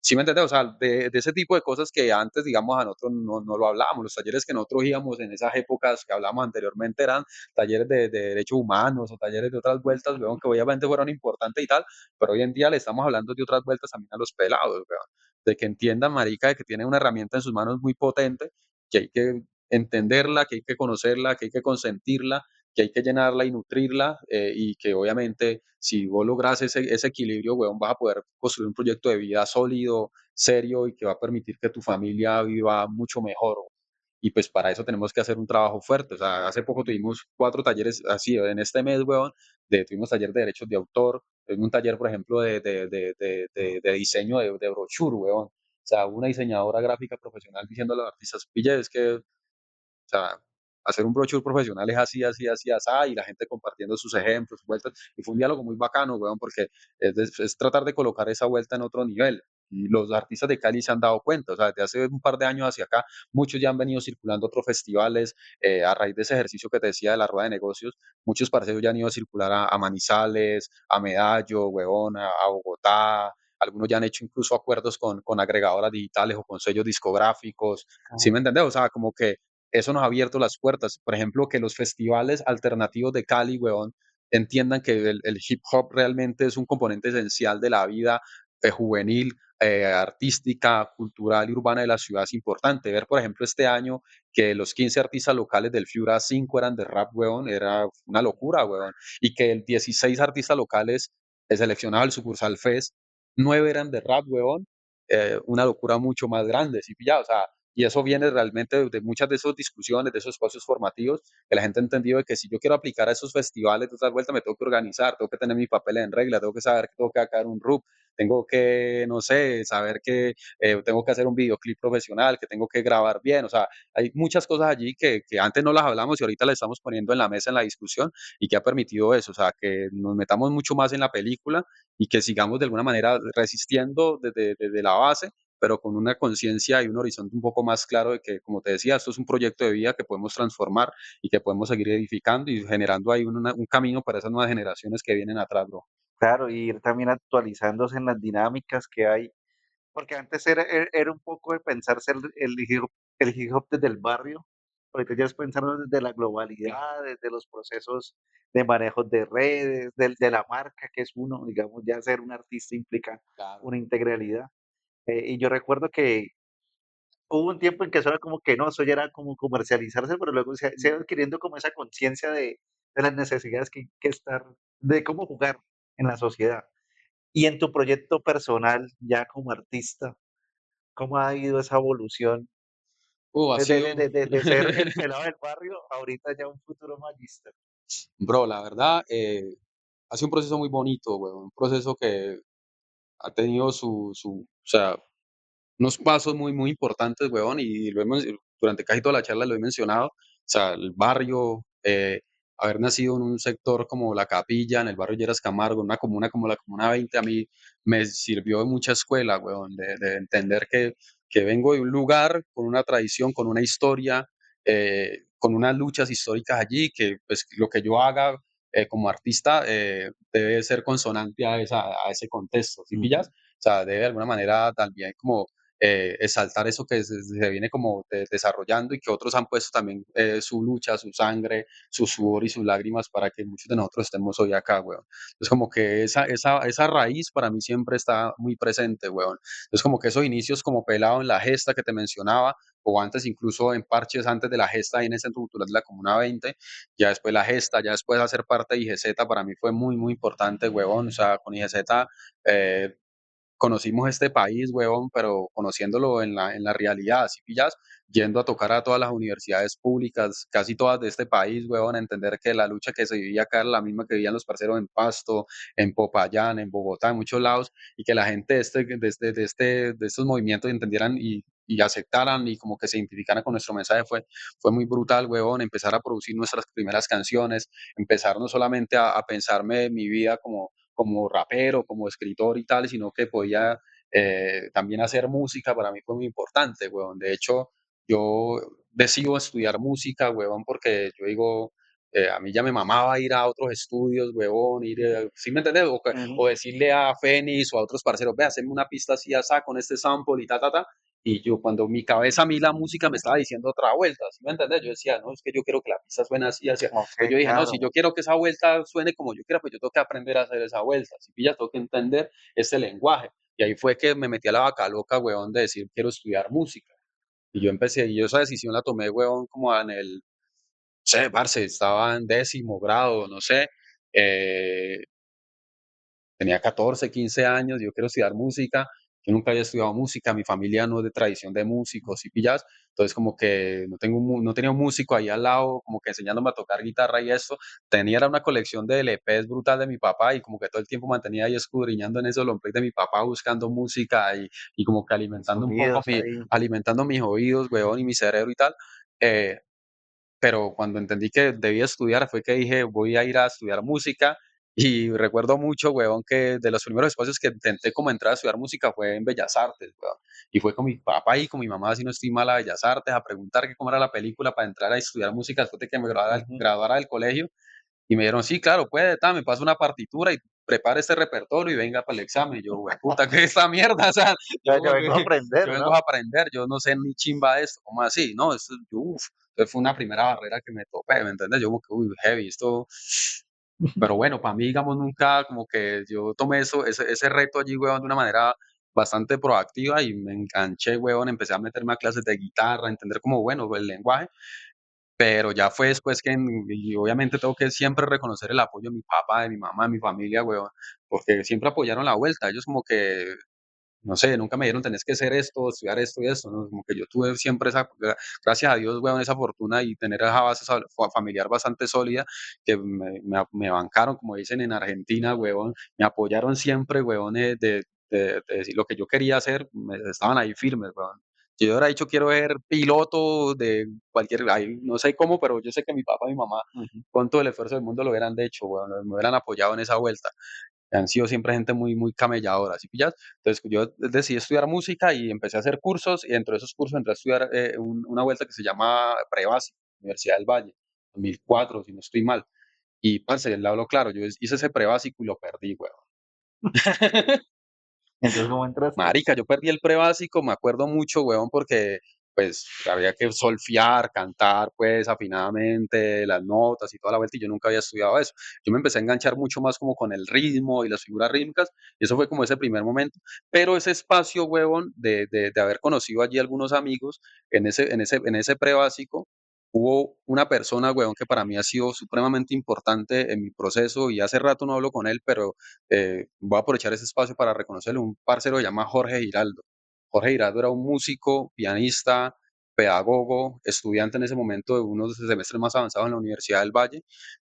¿Sí me entiendes? O sea, de ese tipo de cosas que antes, digamos, a nosotros no lo hablábamos. Los talleres que nosotros íbamos en esas épocas que hablamos anteriormente eran talleres de derechos humanos o talleres de otras vueltas, weón, que obviamente fueron importantes y tal, pero hoy en día le estamos hablando de otras vueltas también a los pelados, weón. De que entiendan, marica, de que tienen una herramienta en sus manos muy potente, que hay que entenderla, que hay que conocerla, que hay que consentirla, que hay que llenarla y nutrirla, y que obviamente si vos logras ese equilibrio, weón, vas a poder construir un proyecto de vida sólido, serio y que va a permitir que tu familia viva mucho mejor. Y pues para eso tenemos que hacer un trabajo fuerte. O sea, hace poco tuvimos 4 talleres así, en este mes, weón, tuvimos taller de derechos de autor, tuvimos un taller, por ejemplo, de diseño de brochure, weón. O sea, una diseñadora gráfica profesional diciendo a los artistas, pille, es que o sea, hacer un brochure profesional es así, así, así, así, y la gente compartiendo sus ejemplos, sus vueltas. Y fue un diálogo muy bacano, weón, porque es tratar de colocar esa vuelta en otro nivel. Y los artistas de Cali se han dado cuenta, o sea, desde hace un par de años hacia acá, muchos ya han venido circulando a otros festivales, a raíz de ese ejercicio que te decía de la rueda de negocios, muchos parceros ya han ido a circular a Manizales, a Medallo, weón, a Bogotá, algunos ya han hecho incluso acuerdos con agregadoras digitales o con sellos discográficos, ¿sí Ah, me entendés? O sea, como que eso nos ha abierto las puertas. Por ejemplo, que los festivales alternativos de Cali, weón, entiendan que el hip hop realmente es un componente esencial de la vida juvenil, artística, cultural y urbana de la ciudad es importante. Ver, por ejemplo, este año que los 15 artistas locales del Fiura 5 eran de rap, weón, era una locura, weón. Y que el 16 artistas locales seleccionados al sucursal Fest, 9 eran de rap, weón, una locura mucho más grande, ¿sí pilla? O sea, y eso viene realmente de muchas de esas discusiones, de esos espacios formativos, que la gente ha entendido de que si yo quiero aplicar a esos festivales de otras vueltas, me tengo que organizar, tengo que tener mi papel en regla, tengo que saber que tengo que sacar un RUP, tengo que, no sé, saber que tengo que hacer un videoclip profesional, que tengo que grabar bien, o sea, hay muchas cosas allí que antes no las hablamos y ahorita las estamos poniendo en la mesa en la discusión y que ha permitido eso, o sea, que nos metamos mucho más en la película y que sigamos de alguna manera resistiendo desde la base pero con una conciencia y un horizonte un poco más claro de que, como te decía, esto es un proyecto de vida que podemos transformar y que podemos seguir edificando y generando ahí un camino para esas nuevas generaciones que vienen atrás, bro. claro, y ir también actualizándose en las dinámicas que hay, porque antes era un poco de pensarse el hip hop desde el barrio, ahorita ya es pensarlo desde la globalidad, desde los procesos de manejo de redes, de la marca que es uno, digamos, ya ser un artista implica Claro. una integralidad. Y yo recuerdo que hubo un tiempo en que eso era como que no, eso ya era como comercializarse, pero luego se Mm. iba adquiriendo como esa conciencia de las necesidades que estar, de cómo jugar en la sociedad. Y en tu proyecto personal, ya como artista, ¿cómo ha ido esa evolución Ha sido, de ser el pelado del barrio, ahorita ya un futuro magíster? bro, la verdad, ha sido un proceso muy bonito, weón, un proceso que ha tenido o sea, unos pasos muy, muy importantes, weón, y lo hemos, durante casi toda la charla lo he mencionado, o sea, el barrio, haber nacido en un sector como La Capilla, en el barrio Lleras Camargo, en una comuna como la Comuna 20, a mí me sirvió de mucha escuela, weón, de entender que vengo de un lugar con una tradición, con una historia, con unas luchas históricas allí, que pues lo que yo haga como artista debe ser consonante a ese contexto, ¿sí pillas? Ujú, O sea, debe de alguna manera también como exaltar eso que se viene como desarrollando y que otros han puesto también su lucha, su sangre, su sudor y sus lágrimas para que muchos de nosotros estemos hoy acá, weón. Entonces como que esa raíz para mí siempre está muy presente, weón. Entonces como que esos inicios como pelado en la gesta que te mencionaba, o antes incluso en parches antes de la gesta ahí en el Centro Cultural de la Comuna 20, ya después la gesta, ya después hacer parte de IGZ para mí fue muy, muy importante, huevón. O sea, con IGZ eh, conocimos este país, huevón, pero conociéndolo en la realidad, ¿sí pillas? Yendo a tocar a todas las universidades públicas, casi todas de este país, huevón, a entender que la lucha que se vivía acá era la misma que vivían los parceros en Pasto, en Popayán, en Bogotá, en muchos lados, y que la gente de estos movimientos entendieran y aceptaran y como que se identificaran con nuestro mensaje fue muy brutal, huevón, empezar a producir nuestras primeras canciones, empezar no solamente a pensarme mi vida como rapero, como escritor y tal, sino que podía también hacer música, para mí fue muy importante, weón. De hecho, yo decido estudiar música, weón, porque yo digo, a mí ya me mamaba ir a otros estudios, weón, ir, ¿sí me entiendes? ujú. O decirle a Fénix o a otros parceros, ve, hacerme una pista así, así, con este sample y ta, ta, ta. Y yo, cuando mi cabeza, a mí la música me estaba diciendo otra vuelta, ¿sí me entiendes? Yo decía, no, es que yo quiero que la pista suene así, así. Entonces Okey, yo dije, no, si yo claro. quiero que esa vuelta suene como yo quiera, pues yo tengo que aprender a hacer esa vuelta. Si pilla, tengo que entender ese lenguaje. Y ahí fue que me metí a la vaca loca, weón, de decir, quiero estudiar música. Y yo empecé, y yo esa decisión la tomé, weón, como en el, no sé, parce, estaba en 10.º grado, no sé, eh, tenía 14, 15 años, yo quiero estudiar música, yo nunca había estudiado música, mi familia no es de tradición de músicos y pillas, entonces como que no tenía un músico ahí al lado, como que enseñándome a tocar guitarra y esto, tenía era una colección de LPs brutal de mi papá y como que todo el tiempo mantenía ahí escudriñando en esos long play de mi papá buscando música y como que alimentando un poco Sonidos ahí. alimentando mis oídos, weón, y mi cerebro y tal, eh, pero cuando entendí que debía estudiar fue que dije, voy a ir a estudiar música y recuerdo mucho, weón, que de los primeros espacios que intenté como entrar a estudiar música fue en Bellas Artes, weón. Y fue con mi papá y con mi mamá, si no estoy mal, a Bellas Artes, a preguntar que cómo era la película para entrar a estudiar música después de que me Ujú. graduara del colegio. Y me dijeron, sí, claro, puede, me pasa una partitura y prepare este repertorio y venga para el examen. Y yo, güey, puta, ¿qué es esta mierda? O sea, yo Yo como que, vengo a aprender, yo vengo ¿no? a aprender, yo no sé ni chimba de esto, ¿cómo así? No, esto, yo, uf. Entonces fue una primera barrera que me topé, ¿me entiendes? Yo como que, uy, heavy, esto, pero bueno, para mí, digamos, nunca como que yo tomé ese reto allí, weón, de una manera bastante proactiva y me enganché, weón, empecé a meterme a clases de guitarra, a entender como, bueno, el lenguaje, pero ya fue después que, y obviamente tengo que siempre reconocer el apoyo de mi papá, de mi mamá, de mi familia, weón, porque siempre apoyaron la vuelta. Ellos como que, no sé, nunca me dijeron tenés que hacer esto, estudiar esto y esto, ¿no? Como que yo tuve siempre gracias a Dios, weón, esa fortuna y tener esa base familiar bastante sólida que me bancaron, como dicen en Argentina, weón, me apoyaron siempre, weón, de decir lo que yo quería hacer, estaban ahí firmes, weón. Si yo hubiera dicho quiero ser piloto de cualquier, ahí, no sé cómo, pero yo sé que mi papá y mi mamá, Ujú. con todo el esfuerzo del mundo, lo hubieran hecho, weón, me hubieran apoyado en esa vuelta. Han sido siempre gente muy, muy camelladora, ¿sí pillas? Entonces yo decidí estudiar música y empecé a hacer cursos y dentro de esos cursos entré a estudiar una vuelta que se llama Prebásico, Universidad del Valle, 2004, si no estoy mal. Y, parce, le hablo claro, yo hice ese prebásico y lo perdí, weón. Entonces, ¿cómo entraste? Marica, yo perdí el prebásico, me acuerdo mucho, weón, porque pues había que solfear, cantar pues afinadamente las notas y toda la vuelta y yo nunca había estudiado eso. Yo me empecé a enganchar mucho más como con el ritmo y las figuras rítmicas y eso fue como ese primer momento. Pero ese espacio, huevón, de haber conocido allí algunos amigos en ese prebásico, hubo una persona, huevón, que para mí ha sido supremamente importante en mi proceso y hace rato no hablo con él, pero voy a aprovechar ese espacio para reconocerlo, un parcero que se llama Jorge Giraldo. Jorge Giraldo era un músico, pianista, pedagogo, estudiante en ese momento de unos semestres más avanzados en la Universidad del Valle.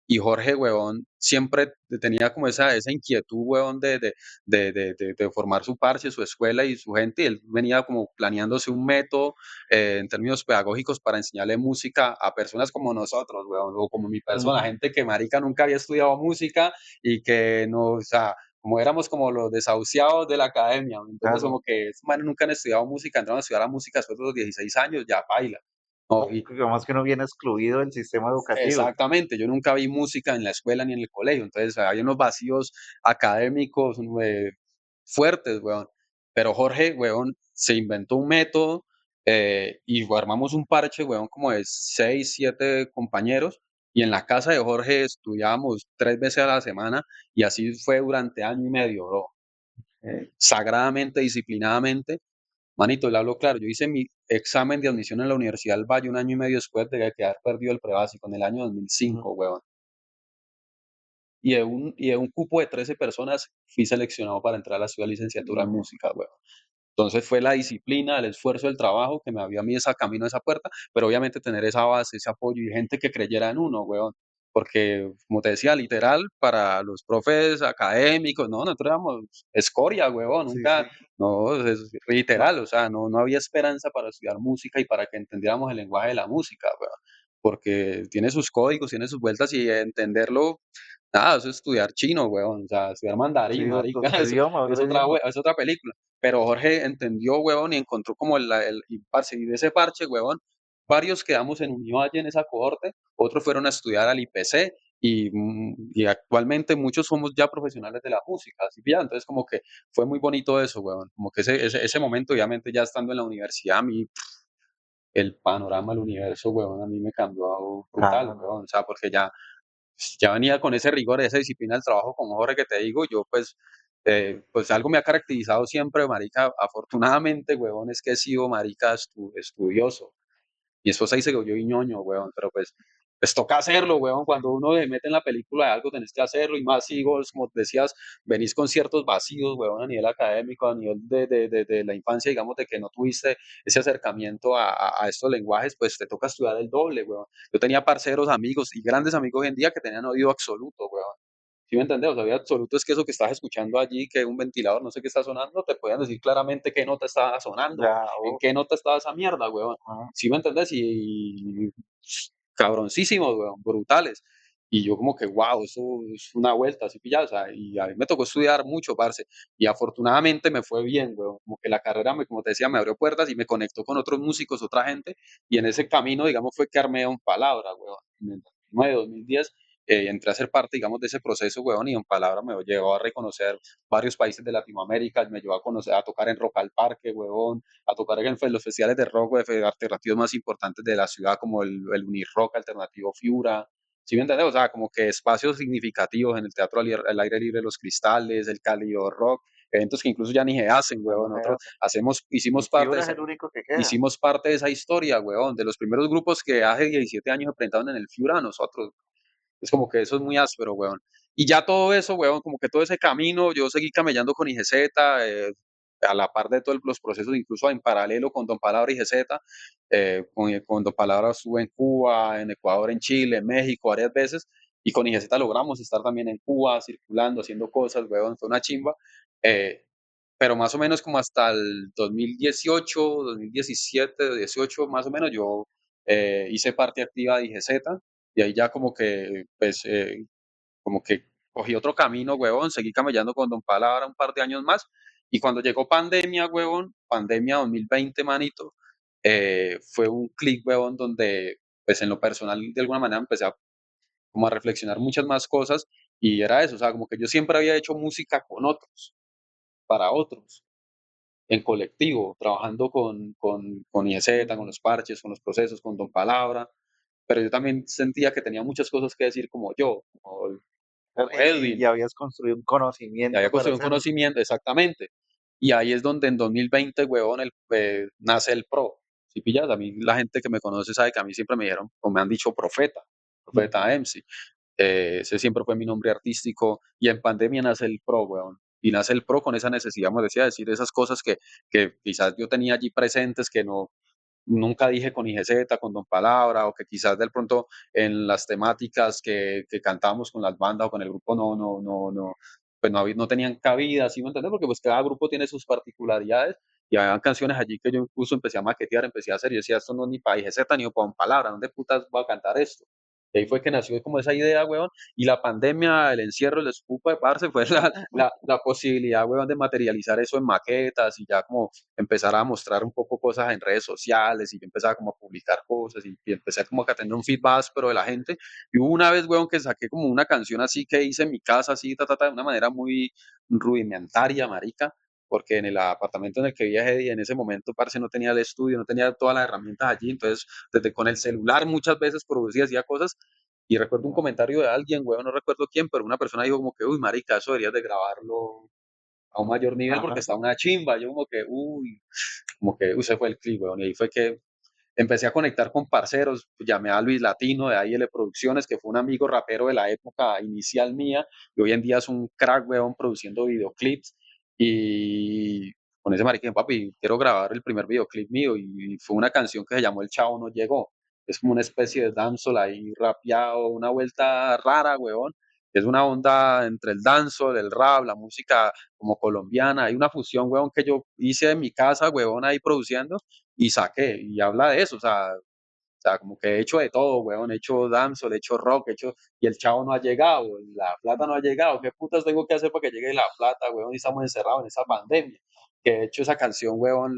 Y Jorge, huevón, siempre tenía como esa inquietud, huevón, de formar su parche, su escuela y su gente. Y él venía como planeándose un método en términos pedagógicos para enseñarle música a personas como nosotros, huevón, o como mi persona, Ujú, gente que marica nunca había estudiado música y que no, o sea, como éramos como los desahuciados de la academia, ¿me entiendes? claro. Como que estos manes nunca han estudiado música, entraron a estudiar la música después de los 16 años, ya baila. No, No, digamos que uno viene excluido del sistema educativo. exactamente, yo nunca vi música en la escuela ni en el colegio, entonces había unos vacíos académicos fuertes, weón. Pero Jorge, weón, se inventó un método y armamos un parche, weón, como de 6, 7 compañeros. Y en la casa de Jorge estudiábamos 3 veces a la semana y así fue durante año y medio, bro. Sagradamente, disciplinadamente. Manito, le hablo claro, yo hice mi examen de admisión en la Universidad del Valle un año y medio después de quedar perdido el prebásico, en el año Ujú, 2005, weón. Y de un cupo de 13 personas fui seleccionado para entrar a la ciudad de licenciatura en mm, música, weón. Entonces fue la disciplina, el esfuerzo, el trabajo que me abrió a mí ese camino, esa puerta, pero obviamente tener esa base, ese apoyo y gente que creyera en uno, weón. Porque, como te decía, literal, para los profes académicos, no, nosotros éramos escoria, weón, sí, sí. nunca, no, es No, literal, o sea, no había esperanza para estudiar música y para que entendiéramos el lenguaje de la música, weón. Porque tiene sus códigos, tiene sus vueltas y entenderlo, nada, eso es estudiar chino, weón, o sea, estudiar sí, mandarín, marica, otro eso idioma, es otro otra, idioma. es otra película. Pero Jorge entendió, huevón, y encontró como y parce, y de ese parche, huevón, varios quedamos en Univalle en esa cohorte, otros fueron a estudiar al IPC y actualmente muchos somos ya profesionales de la música, así que ya, entonces como que fue muy bonito eso, huevón, como que ese momento, obviamente ya estando en la universidad, a mí el panorama del universo, huevón, a mí me cambió brutal, Claro, no. huevón, o sea, porque ya venía con ese rigor, esa disciplina del trabajo con Jorge que te digo, yo pues algo me ha caracterizado siempre, marica, afortunadamente, huevón, es que he sido, marica, estudioso. Mi esposa dice que yo soy ñoño, weón, pero pues toca hacerlo, weón. Cuando uno se mete en la película de algo, tenés que hacerlo. Y más si vos, como decías, venís con ciertos vacíos, weón, a nivel académico, a nivel de la infancia, digamos, de que no tuviste ese acercamiento a estos lenguajes, pues te toca estudiar el doble, weón. Yo tenía parceros, amigos y grandes amigos hoy en día que tenían oído absoluto, weón. ¿Sí me entendés? O sea, oído absoluto es que eso que estás escuchando allí, que un ventilador, no sé qué está sonando, te pueden decir claramente qué nota estaba sonando, Ya, en oh, qué nota estaba esa mierda, weón. ah, ¿Sí me entendés? Y cabroncísimos, weón, brutales. Y yo como que, wow, eso es una vuelta, así pillada, o sea, y a mí me tocó estudiar mucho, parce, y afortunadamente me fue bien, weón, como que la carrera, como te decía, me abrió puertas y me conectó con otros músicos, otra gente, y en ese camino, digamos, fue que armé un palabra, weón, en el 2009, 2010, entré a ser parte, digamos, de ese proceso, weón, y en palabra me llevó a reconocer varios países de Latinoamérica, me llevó a conocer, a tocar en Rock al Parque, weón, a tocar en los festivales de rock alternativos más importantes de la ciudad, como el Unirock Alternativo Fiura. ¿Sí me entiendes? O sea, como que espacios significativos en el Teatro al aire libre de los Cristales, el Cálido Rock, eventos que incluso ya ni se hacen, ya huevón. no se Nosotros hace. Y de Fibra es esa, el único que queda. hicimos parte de esa historia, huevón, de los primeros grupos que hace 17 años se presentaron en el Fiura a nosotros. Es como que eso es muy áspero, weón. Y ya todo eso, weón, como que todo ese camino, yo seguí camellando con IGZ, a la par de todos los procesos, incluso en paralelo con Don Palabra IGZ, con Don Palabra estuve en Cuba, en Ecuador, en Chile, en México varias veces, y con IGZ logramos estar también en Cuba, circulando, haciendo cosas, weón, fue una chimba. Eh, pero más o menos como hasta el 2018, 2017, 18, más o menos, yo hice parte activa de IGZ, y ahí ya como que cogí otro camino, huevón, seguí camellando con Don Palabra un par de años más, y cuando llegó pandemia, huevón, pandemia 2020, manito, fue un clic, huevón, donde, pues en lo personal, de alguna manera empecé como a reflexionar muchas más cosas, y era eso, o sea, como que yo siempre había hecho música con otros, para otros, en colectivo, trabajando con IEZ, con Mm, los parches, con los procesos, con Don Palabra, pero yo también sentía que tenía muchas cosas que decir como yo, como y Edwin, habías construido un y conocimiento había para construido un hacerlo. conocimiento, exactamente. Y ahí es donde en 2020, huevón, nace el PRO. Si pillas, a mí la gente que me conoce sabe que a mí siempre me dijeron, o me han dicho profeta, profeta MC. Ese siempre fue mi nombre artístico. Y en pandemia nace el PRO, weón. Y nace el PRO con esa necesidad, como decía, de decir esas cosas que quizás yo tenía allí presentes, que no, nunca dije con IGZ, con Don Palabra, o que quizás de pronto en las temáticas que cantábamos con las bandas o con el grupo pues no tenían cabida, ¿sí me entiendes? Porque pues cada grupo tiene sus particularidades y había canciones allí que yo incluso empecé a maquetear, empecé a hacer, y yo decía, esto no es ni para IGZ ni para Don Palabra, ¿dónde putas voy a cantar esto? Y ahí fue que nació como esa idea, weón, y la pandemia, el encierro, el escupo de parce fue la posibilidad, weón, de materializar eso en maquetas y ya como empezar a mostrar un poco cosas en redes sociales, y yo empezaba como a publicar cosas y empecé como a tener un feedback pero de la gente. Y hubo una vez, weón, que saqué como una canción así que hice en mi casa, así, de una manera muy rudimentaria, marica, porque en el apartamento en el que vivía y en ese momento, parce, no tenía el estudio, no tenía todas las herramientas allí, entonces desde con el celular muchas veces producía, hacía cosas. Y recuerdo un comentario de alguien, weón, no recuerdo quién, pero una persona dijo como que, uy, marica, eso deberías de grabarlo a un mayor nivel porque Ajá, está una chimba. Yo como que, uy, se fue el clip, weón. Y ahí fue que empecé a conectar con parceros, llamé a Luis Latino de AIL Producciones, que fue un amigo rapero de la época inicial mía, y hoy en día es un crack, weón, produciendo videoclips. Y con ese marica, papi, quiero grabar el primer videoclip mío, y fue una canción que se llamó El Chavo No Llegó. Es como una especie de dancehall ahí rapeado, una vuelta rara, weón. Es una onda entre el dancehall, el rap, la música como colombiana. Hay una fusión, weón, que yo hice en mi casa, weón, ahí produciendo y saqué, y habla de eso, o sea, como que he hecho de todo, weón, he hecho dancehall, he hecho rock, he hecho, y el chavo no ha llegado, la plata no ha llegado, ¿qué putas tengo que hacer para que llegue la plata, weón? Y estamos encerrados en esa pandemia. Que he hecho esa canción, weón,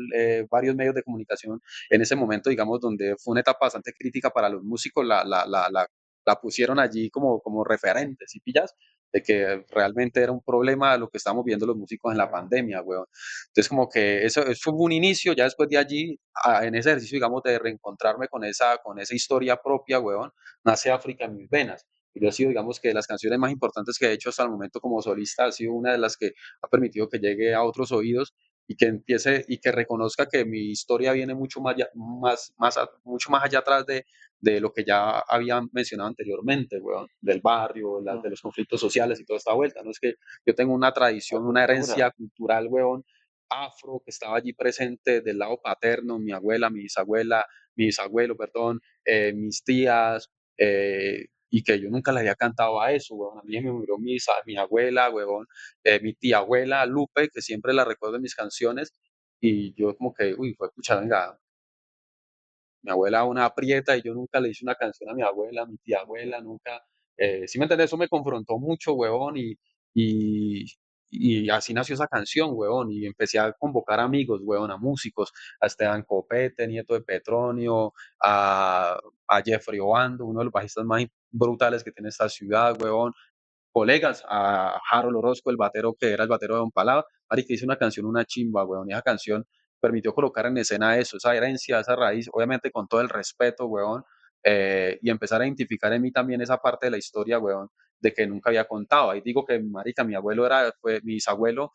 varios medios de comunicación en ese momento, digamos, donde fue una etapa bastante crítica para los músicos, la pusieron allí como referente, ¿sí pillas? De que realmente era un problema lo que estamos viendo los músicos en la pandemia, weón. Entonces, como que eso fue un inicio, ya después de allí, en ese ejercicio, digamos, de reencontrarme con esa historia propia, weón, nace África en mis venas. Y yo ha sido, digamos, que de las canciones más importantes que he hecho hasta el momento como solista, ha sido una de las que ha permitido que llegue a otros oídos y que empiece y que reconozca que mi historia viene mucho mucho más allá atrás de lo que ya había mencionado anteriormente, weón, del barrio, de mm, los conflictos sociales y toda esta vuelta. No es que yo tengo una la tradición, una cultura. herencia cultural, weón, afro, que estaba allí presente del lado paterno, mi abuela, mi bisabuelo, perdón, mis tías, y que yo nunca le había cantado a eso, weón. A mí me murió mi abuela, weón, mi tía abuela, Lupe, que siempre la recuerdo en mis canciones, y yo como que, uy, fue pucha, venga, mi abuela una aprieta y yo nunca le hice una canción a mi abuela, a mi tía abuela, nunca, ¿sí me entiendes? Eso me confrontó mucho, huevón, y, y así nació esa canción, huevón, y empecé a convocar amigos, huevón, a músicos, a Esteban Copete, Nieto de Petronio, a Jeffrey Obando, uno de los bajistas más brutales que tiene esta ciudad, huevón, colegas, a Harold Orozco, el batero que era el batero de Don Palabra, que hizo una canción, una chimba, weón, y esa canción permitió colocar en escena eso, esa herencia, esa raíz, obviamente con todo el respeto, weón, y empezar a identificar en mí también esa parte de la historia, weón, de que nunca había contado. Ahí digo que, marica, mi bisabuelo,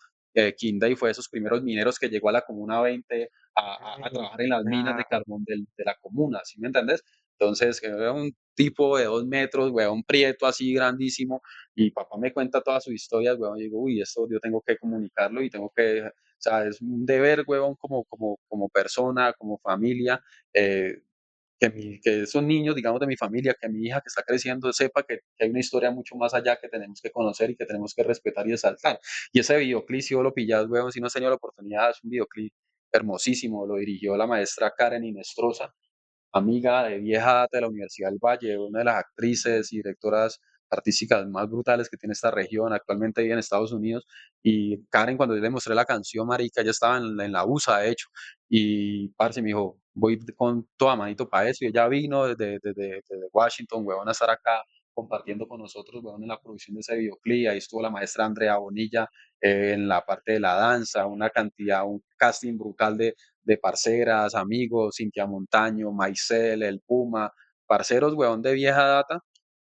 Quinday, fue de esos primeros mineros que llegó a la Comuna 20 a Ay, trabajar en las minas de ya. carbón de la comuna, ¿sí me entendés? Entonces, que era un tipo de 2 metros, weón, prieto así grandísimo, y papá me cuenta todas sus historias, weón, y digo, uy, esto yo tengo que comunicarlo y tengo que, o sea, es un deber, weón, como persona, como familia, eh, que esos niños, digamos, de mi familia, que mi hija que está creciendo sepa que hay una historia mucho más allá que tenemos que conocer y que tenemos que respetar y exaltar. Y ese videoclip, si vos lo pillás, weón, si no has tenido la oportunidad, es un videoclip hermosísimo, lo dirigió la maestra Karen Inestrosa, amiga de vieja data de la Universidad del Valle, una de las actrices y directoras artísticas más brutales que tiene esta región, actualmente vive en Estados Unidos. Y Karen, cuando yo le mostré la canción, marica, ya estaba en la USA, de hecho, y parce me dijo, voy con toda manito para eso, y ella vino desde Washington, huevón, a estar acá compartiendo con nosotros, weón, en la producción de ese videoclip. Ahí estuvo la maestra Andrea Bonilla en la parte de la danza, una cantidad, un casting brutal de parceras, amigos, Cintia Montaño, Maicel, El Puma, parceros, weón, de vieja data,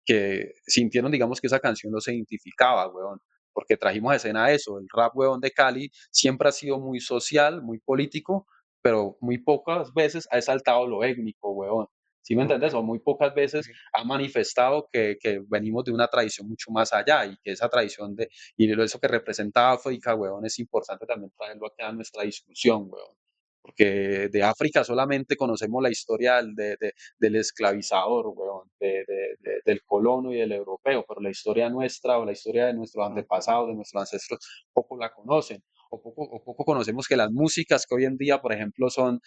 que sintieron, digamos, que esa canción los identificaba, weón, porque trajimos a escena eso, el rap, weón, de Cali siempre ha sido muy social, muy político, pero muy pocas veces ha exaltado lo étnico, weón. ¿Sí me Ok, entendés? O muy pocas veces sí, ha manifestado que venimos de una tradición mucho más allá y que esa tradición de, y eso que representa África, weón, es importante también traerlo acá a nuestra discusión, weón. Porque de África solamente conocemos la historia del esclavizador, weón, del colono y del europeo, pero la historia nuestra o la historia de nuestros ujú, antepasados, de nuestros ancestros, poco la conocen. O poco conocemos que las músicas que hoy en día, por ejemplo, son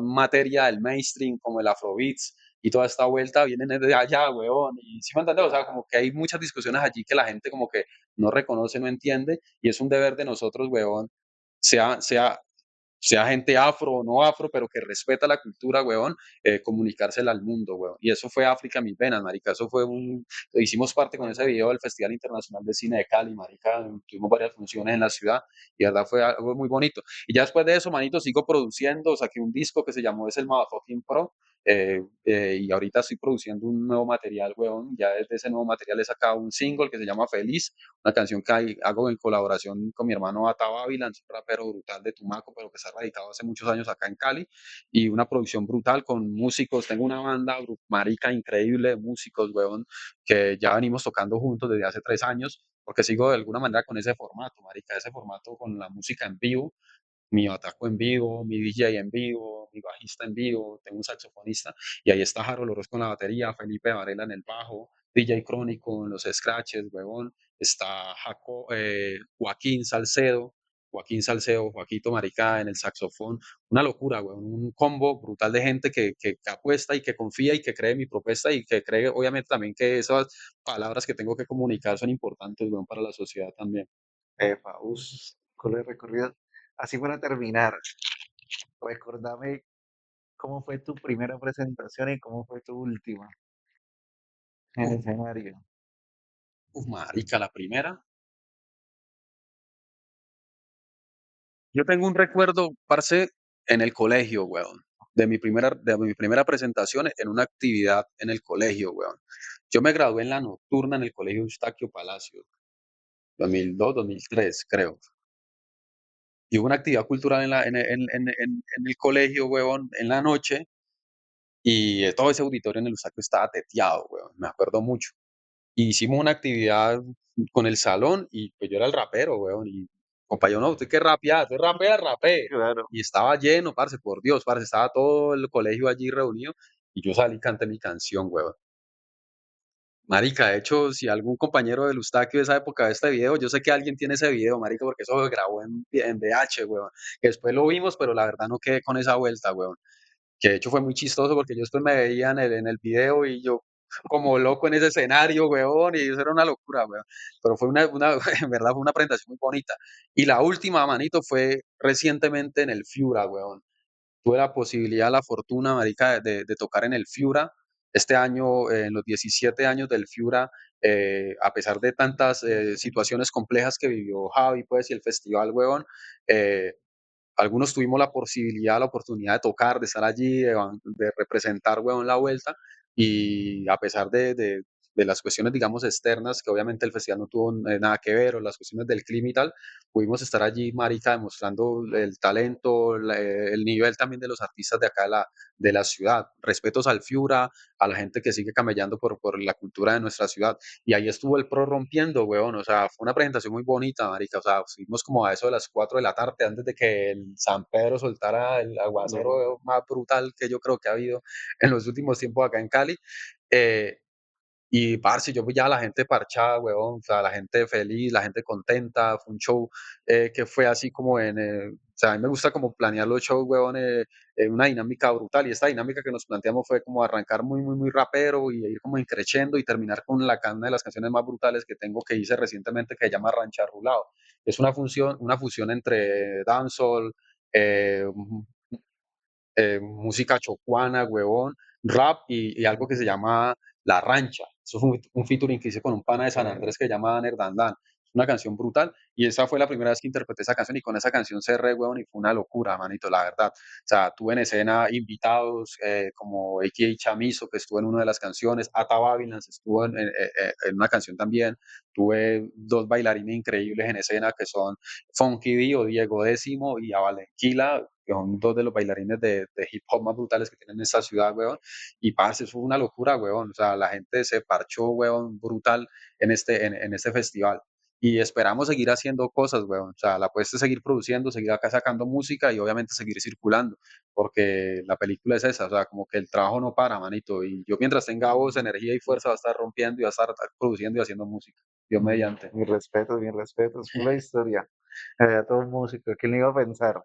materia del mainstream, como el Afrobeats y toda esta vuelta, vienen de allá, weón. Y sí me entiendes, o sea, como que hay muchas discusiones allí que la gente como que no reconoce, no entiende, y es un deber de nosotros, weón, sea sea gente afro o no afro, pero que respeta la cultura, weón, comunicársela al mundo, weón. Y eso fue África mis venas, marica. Eso fue hicimos parte con ese video del Festival Internacional de Cine de Cali, marica. Tuvimos varias funciones en la ciudad y la verdad fue algo muy bonito. Y ya después de eso, manito, sigo produciendo, saqué un disco que se llamó Es el Motherfucking Pro. Y ahorita estoy produciendo un nuevo material, weón. Ya desde ese nuevo material he sacado un single que se llama Feliz, una canción que hago en colaboración con mi hermano Ata Ávila, un rapero brutal de Tumaco, pero que se ha radicado hace muchos años acá en Cali, y una producción brutal con músicos. Tengo una banda marica increíble de músicos, weón, que ya venimos tocando juntos desde hace 3 años, porque sigo de alguna manera con ese formato, marica, ese formato con la música en vivo, mi ataco en vivo, mi DJ en vivo, mi bajista en vivo, tengo un saxofonista, y ahí está Harold Orozco en la batería, Felipe Varela en el bajo, DJ Crónico en los scratches, huevón, está Joaquín Salcedo, Joaquito Marica en el saxofón, una locura, huevón, un combo brutal de gente que apuesta y que confía y que cree en mi propuesta y que cree obviamente también que esas palabras que tengo que comunicar son importantes, huevón, para la sociedad también. epa, con el recorrido. Así para terminar, recordame cómo fue tu primera presentación y cómo fue tu última en Uf, escenario. marica, la primera. Yo tengo un recuerdo, parce, en el colegio, weón, de mi primera presentación en una actividad en el colegio, weón. Yo me gradué en la nocturna en el colegio Eustaquio Palacio, 2002, 2003, creo. Y hubo una actividad cultural en el colegio, weón, en la noche, y todo ese auditorio en el Eustaquio estaba teteado, weón, me acuerdo mucho. Y hicimos una actividad con el salón y pues yo era el rapero, weón. Y compañero, no, usted que rapea, usted rapea, rapee. Claro, Y estaba lleno, parce, por Dios, parce, estaba todo el colegio allí reunido y yo salí y canté mi canción, weón. Marica, de hecho, si algún compañero del Eustaquio de esa época ve este video, yo sé que alguien tiene ese video, marica, porque eso se grabó en VH, weón. Que después lo vimos, pero la verdad no quedé con esa vuelta, weón. Que de hecho fue muy chistoso porque yo después me veía en el video y yo como loco en ese escenario, weón, y eso era una locura, weón. Pero fue en verdad fue una presentación muy bonita. Y la última, manito, fue recientemente en el Fiura, weón. Tuve la posibilidad, la fortuna, marica, de tocar en el Fiura. Este año, en los 17 años del Fiura, a pesar de tantas situaciones complejas que vivió Javi, pues, y el festival, weón, eh, algunos tuvimos la posibilidad, la oportunidad de tocar, de estar allí, de representar, weón, la vuelta. Y a pesar de las cuestiones, digamos, externas, que obviamente el festival no tuvo nada que ver, o las cuestiones del clima y tal, pudimos estar allí, marica, demostrando el talento, el nivel también de los artistas de acá de la ciudad. Respetos al Fiura, a la gente que sigue camellando por la cultura de nuestra ciudad. Y ahí estuvo el pro rompiendo, weón. O sea, fue una presentación muy bonita, marica. O sea, fuimos como a eso de las 4 de la tarde, antes de que el San Pedro soltara el no, aguacero más brutal que yo creo que ha habido en los últimos tiempos acá en Cali. Eh, y parce, yo vi ya la gente parchada, weón, o sea, la gente feliz, la gente contenta, fue un show que fue así como o sea, a mí me gusta como planear los shows, weón, en una dinámica brutal, y esta dinámica que nos planteamos fue como arrancar muy, muy, muy rapero y ir como increciendo y terminar con una de las canciones más brutales que tengo que hice recientemente que se llama Rancha Rulado. Es una fusión entre dancehall, eh, música chocuana, huevón, rap y algo que se llama la rancha. Eso fue un featuring que hice con un pana de San okey. Andrés que se llama Daner Dan Dan. Una canción brutal y esa fue la primera vez que interpreté esa canción y con esa canción cerré, weón, y fue una locura, manito, la verdad. O sea, tuve en escena invitados como A.K.A. Chamizo, que estuvo en una de las canciones, Ata Babylons estuvo en una canción también. Tuve dos bailarines increíbles en escena que son Funky D o Diego Décimo y Avalenquila, que son dos de los bailarines de hip hop más brutales que tienen en esta ciudad, weón. Y parce, eso fue una locura, weón. O sea, la gente se parchó, weón, brutal en este festival. Y esperamos seguir haciendo cosas, weón. O sea, la apuesta es seguir produciendo, seguir acá sacando música y obviamente seguir circulando, porque la película es esa, o sea, como que el trabajo no para, manito. Y yo mientras tenga voz, energía y fuerza, va a estar rompiendo y va a estar produciendo y haciendo música. Dios mediante. Mis respetos, pura historia. Todo un músico, ¿quién lo iba a pensar?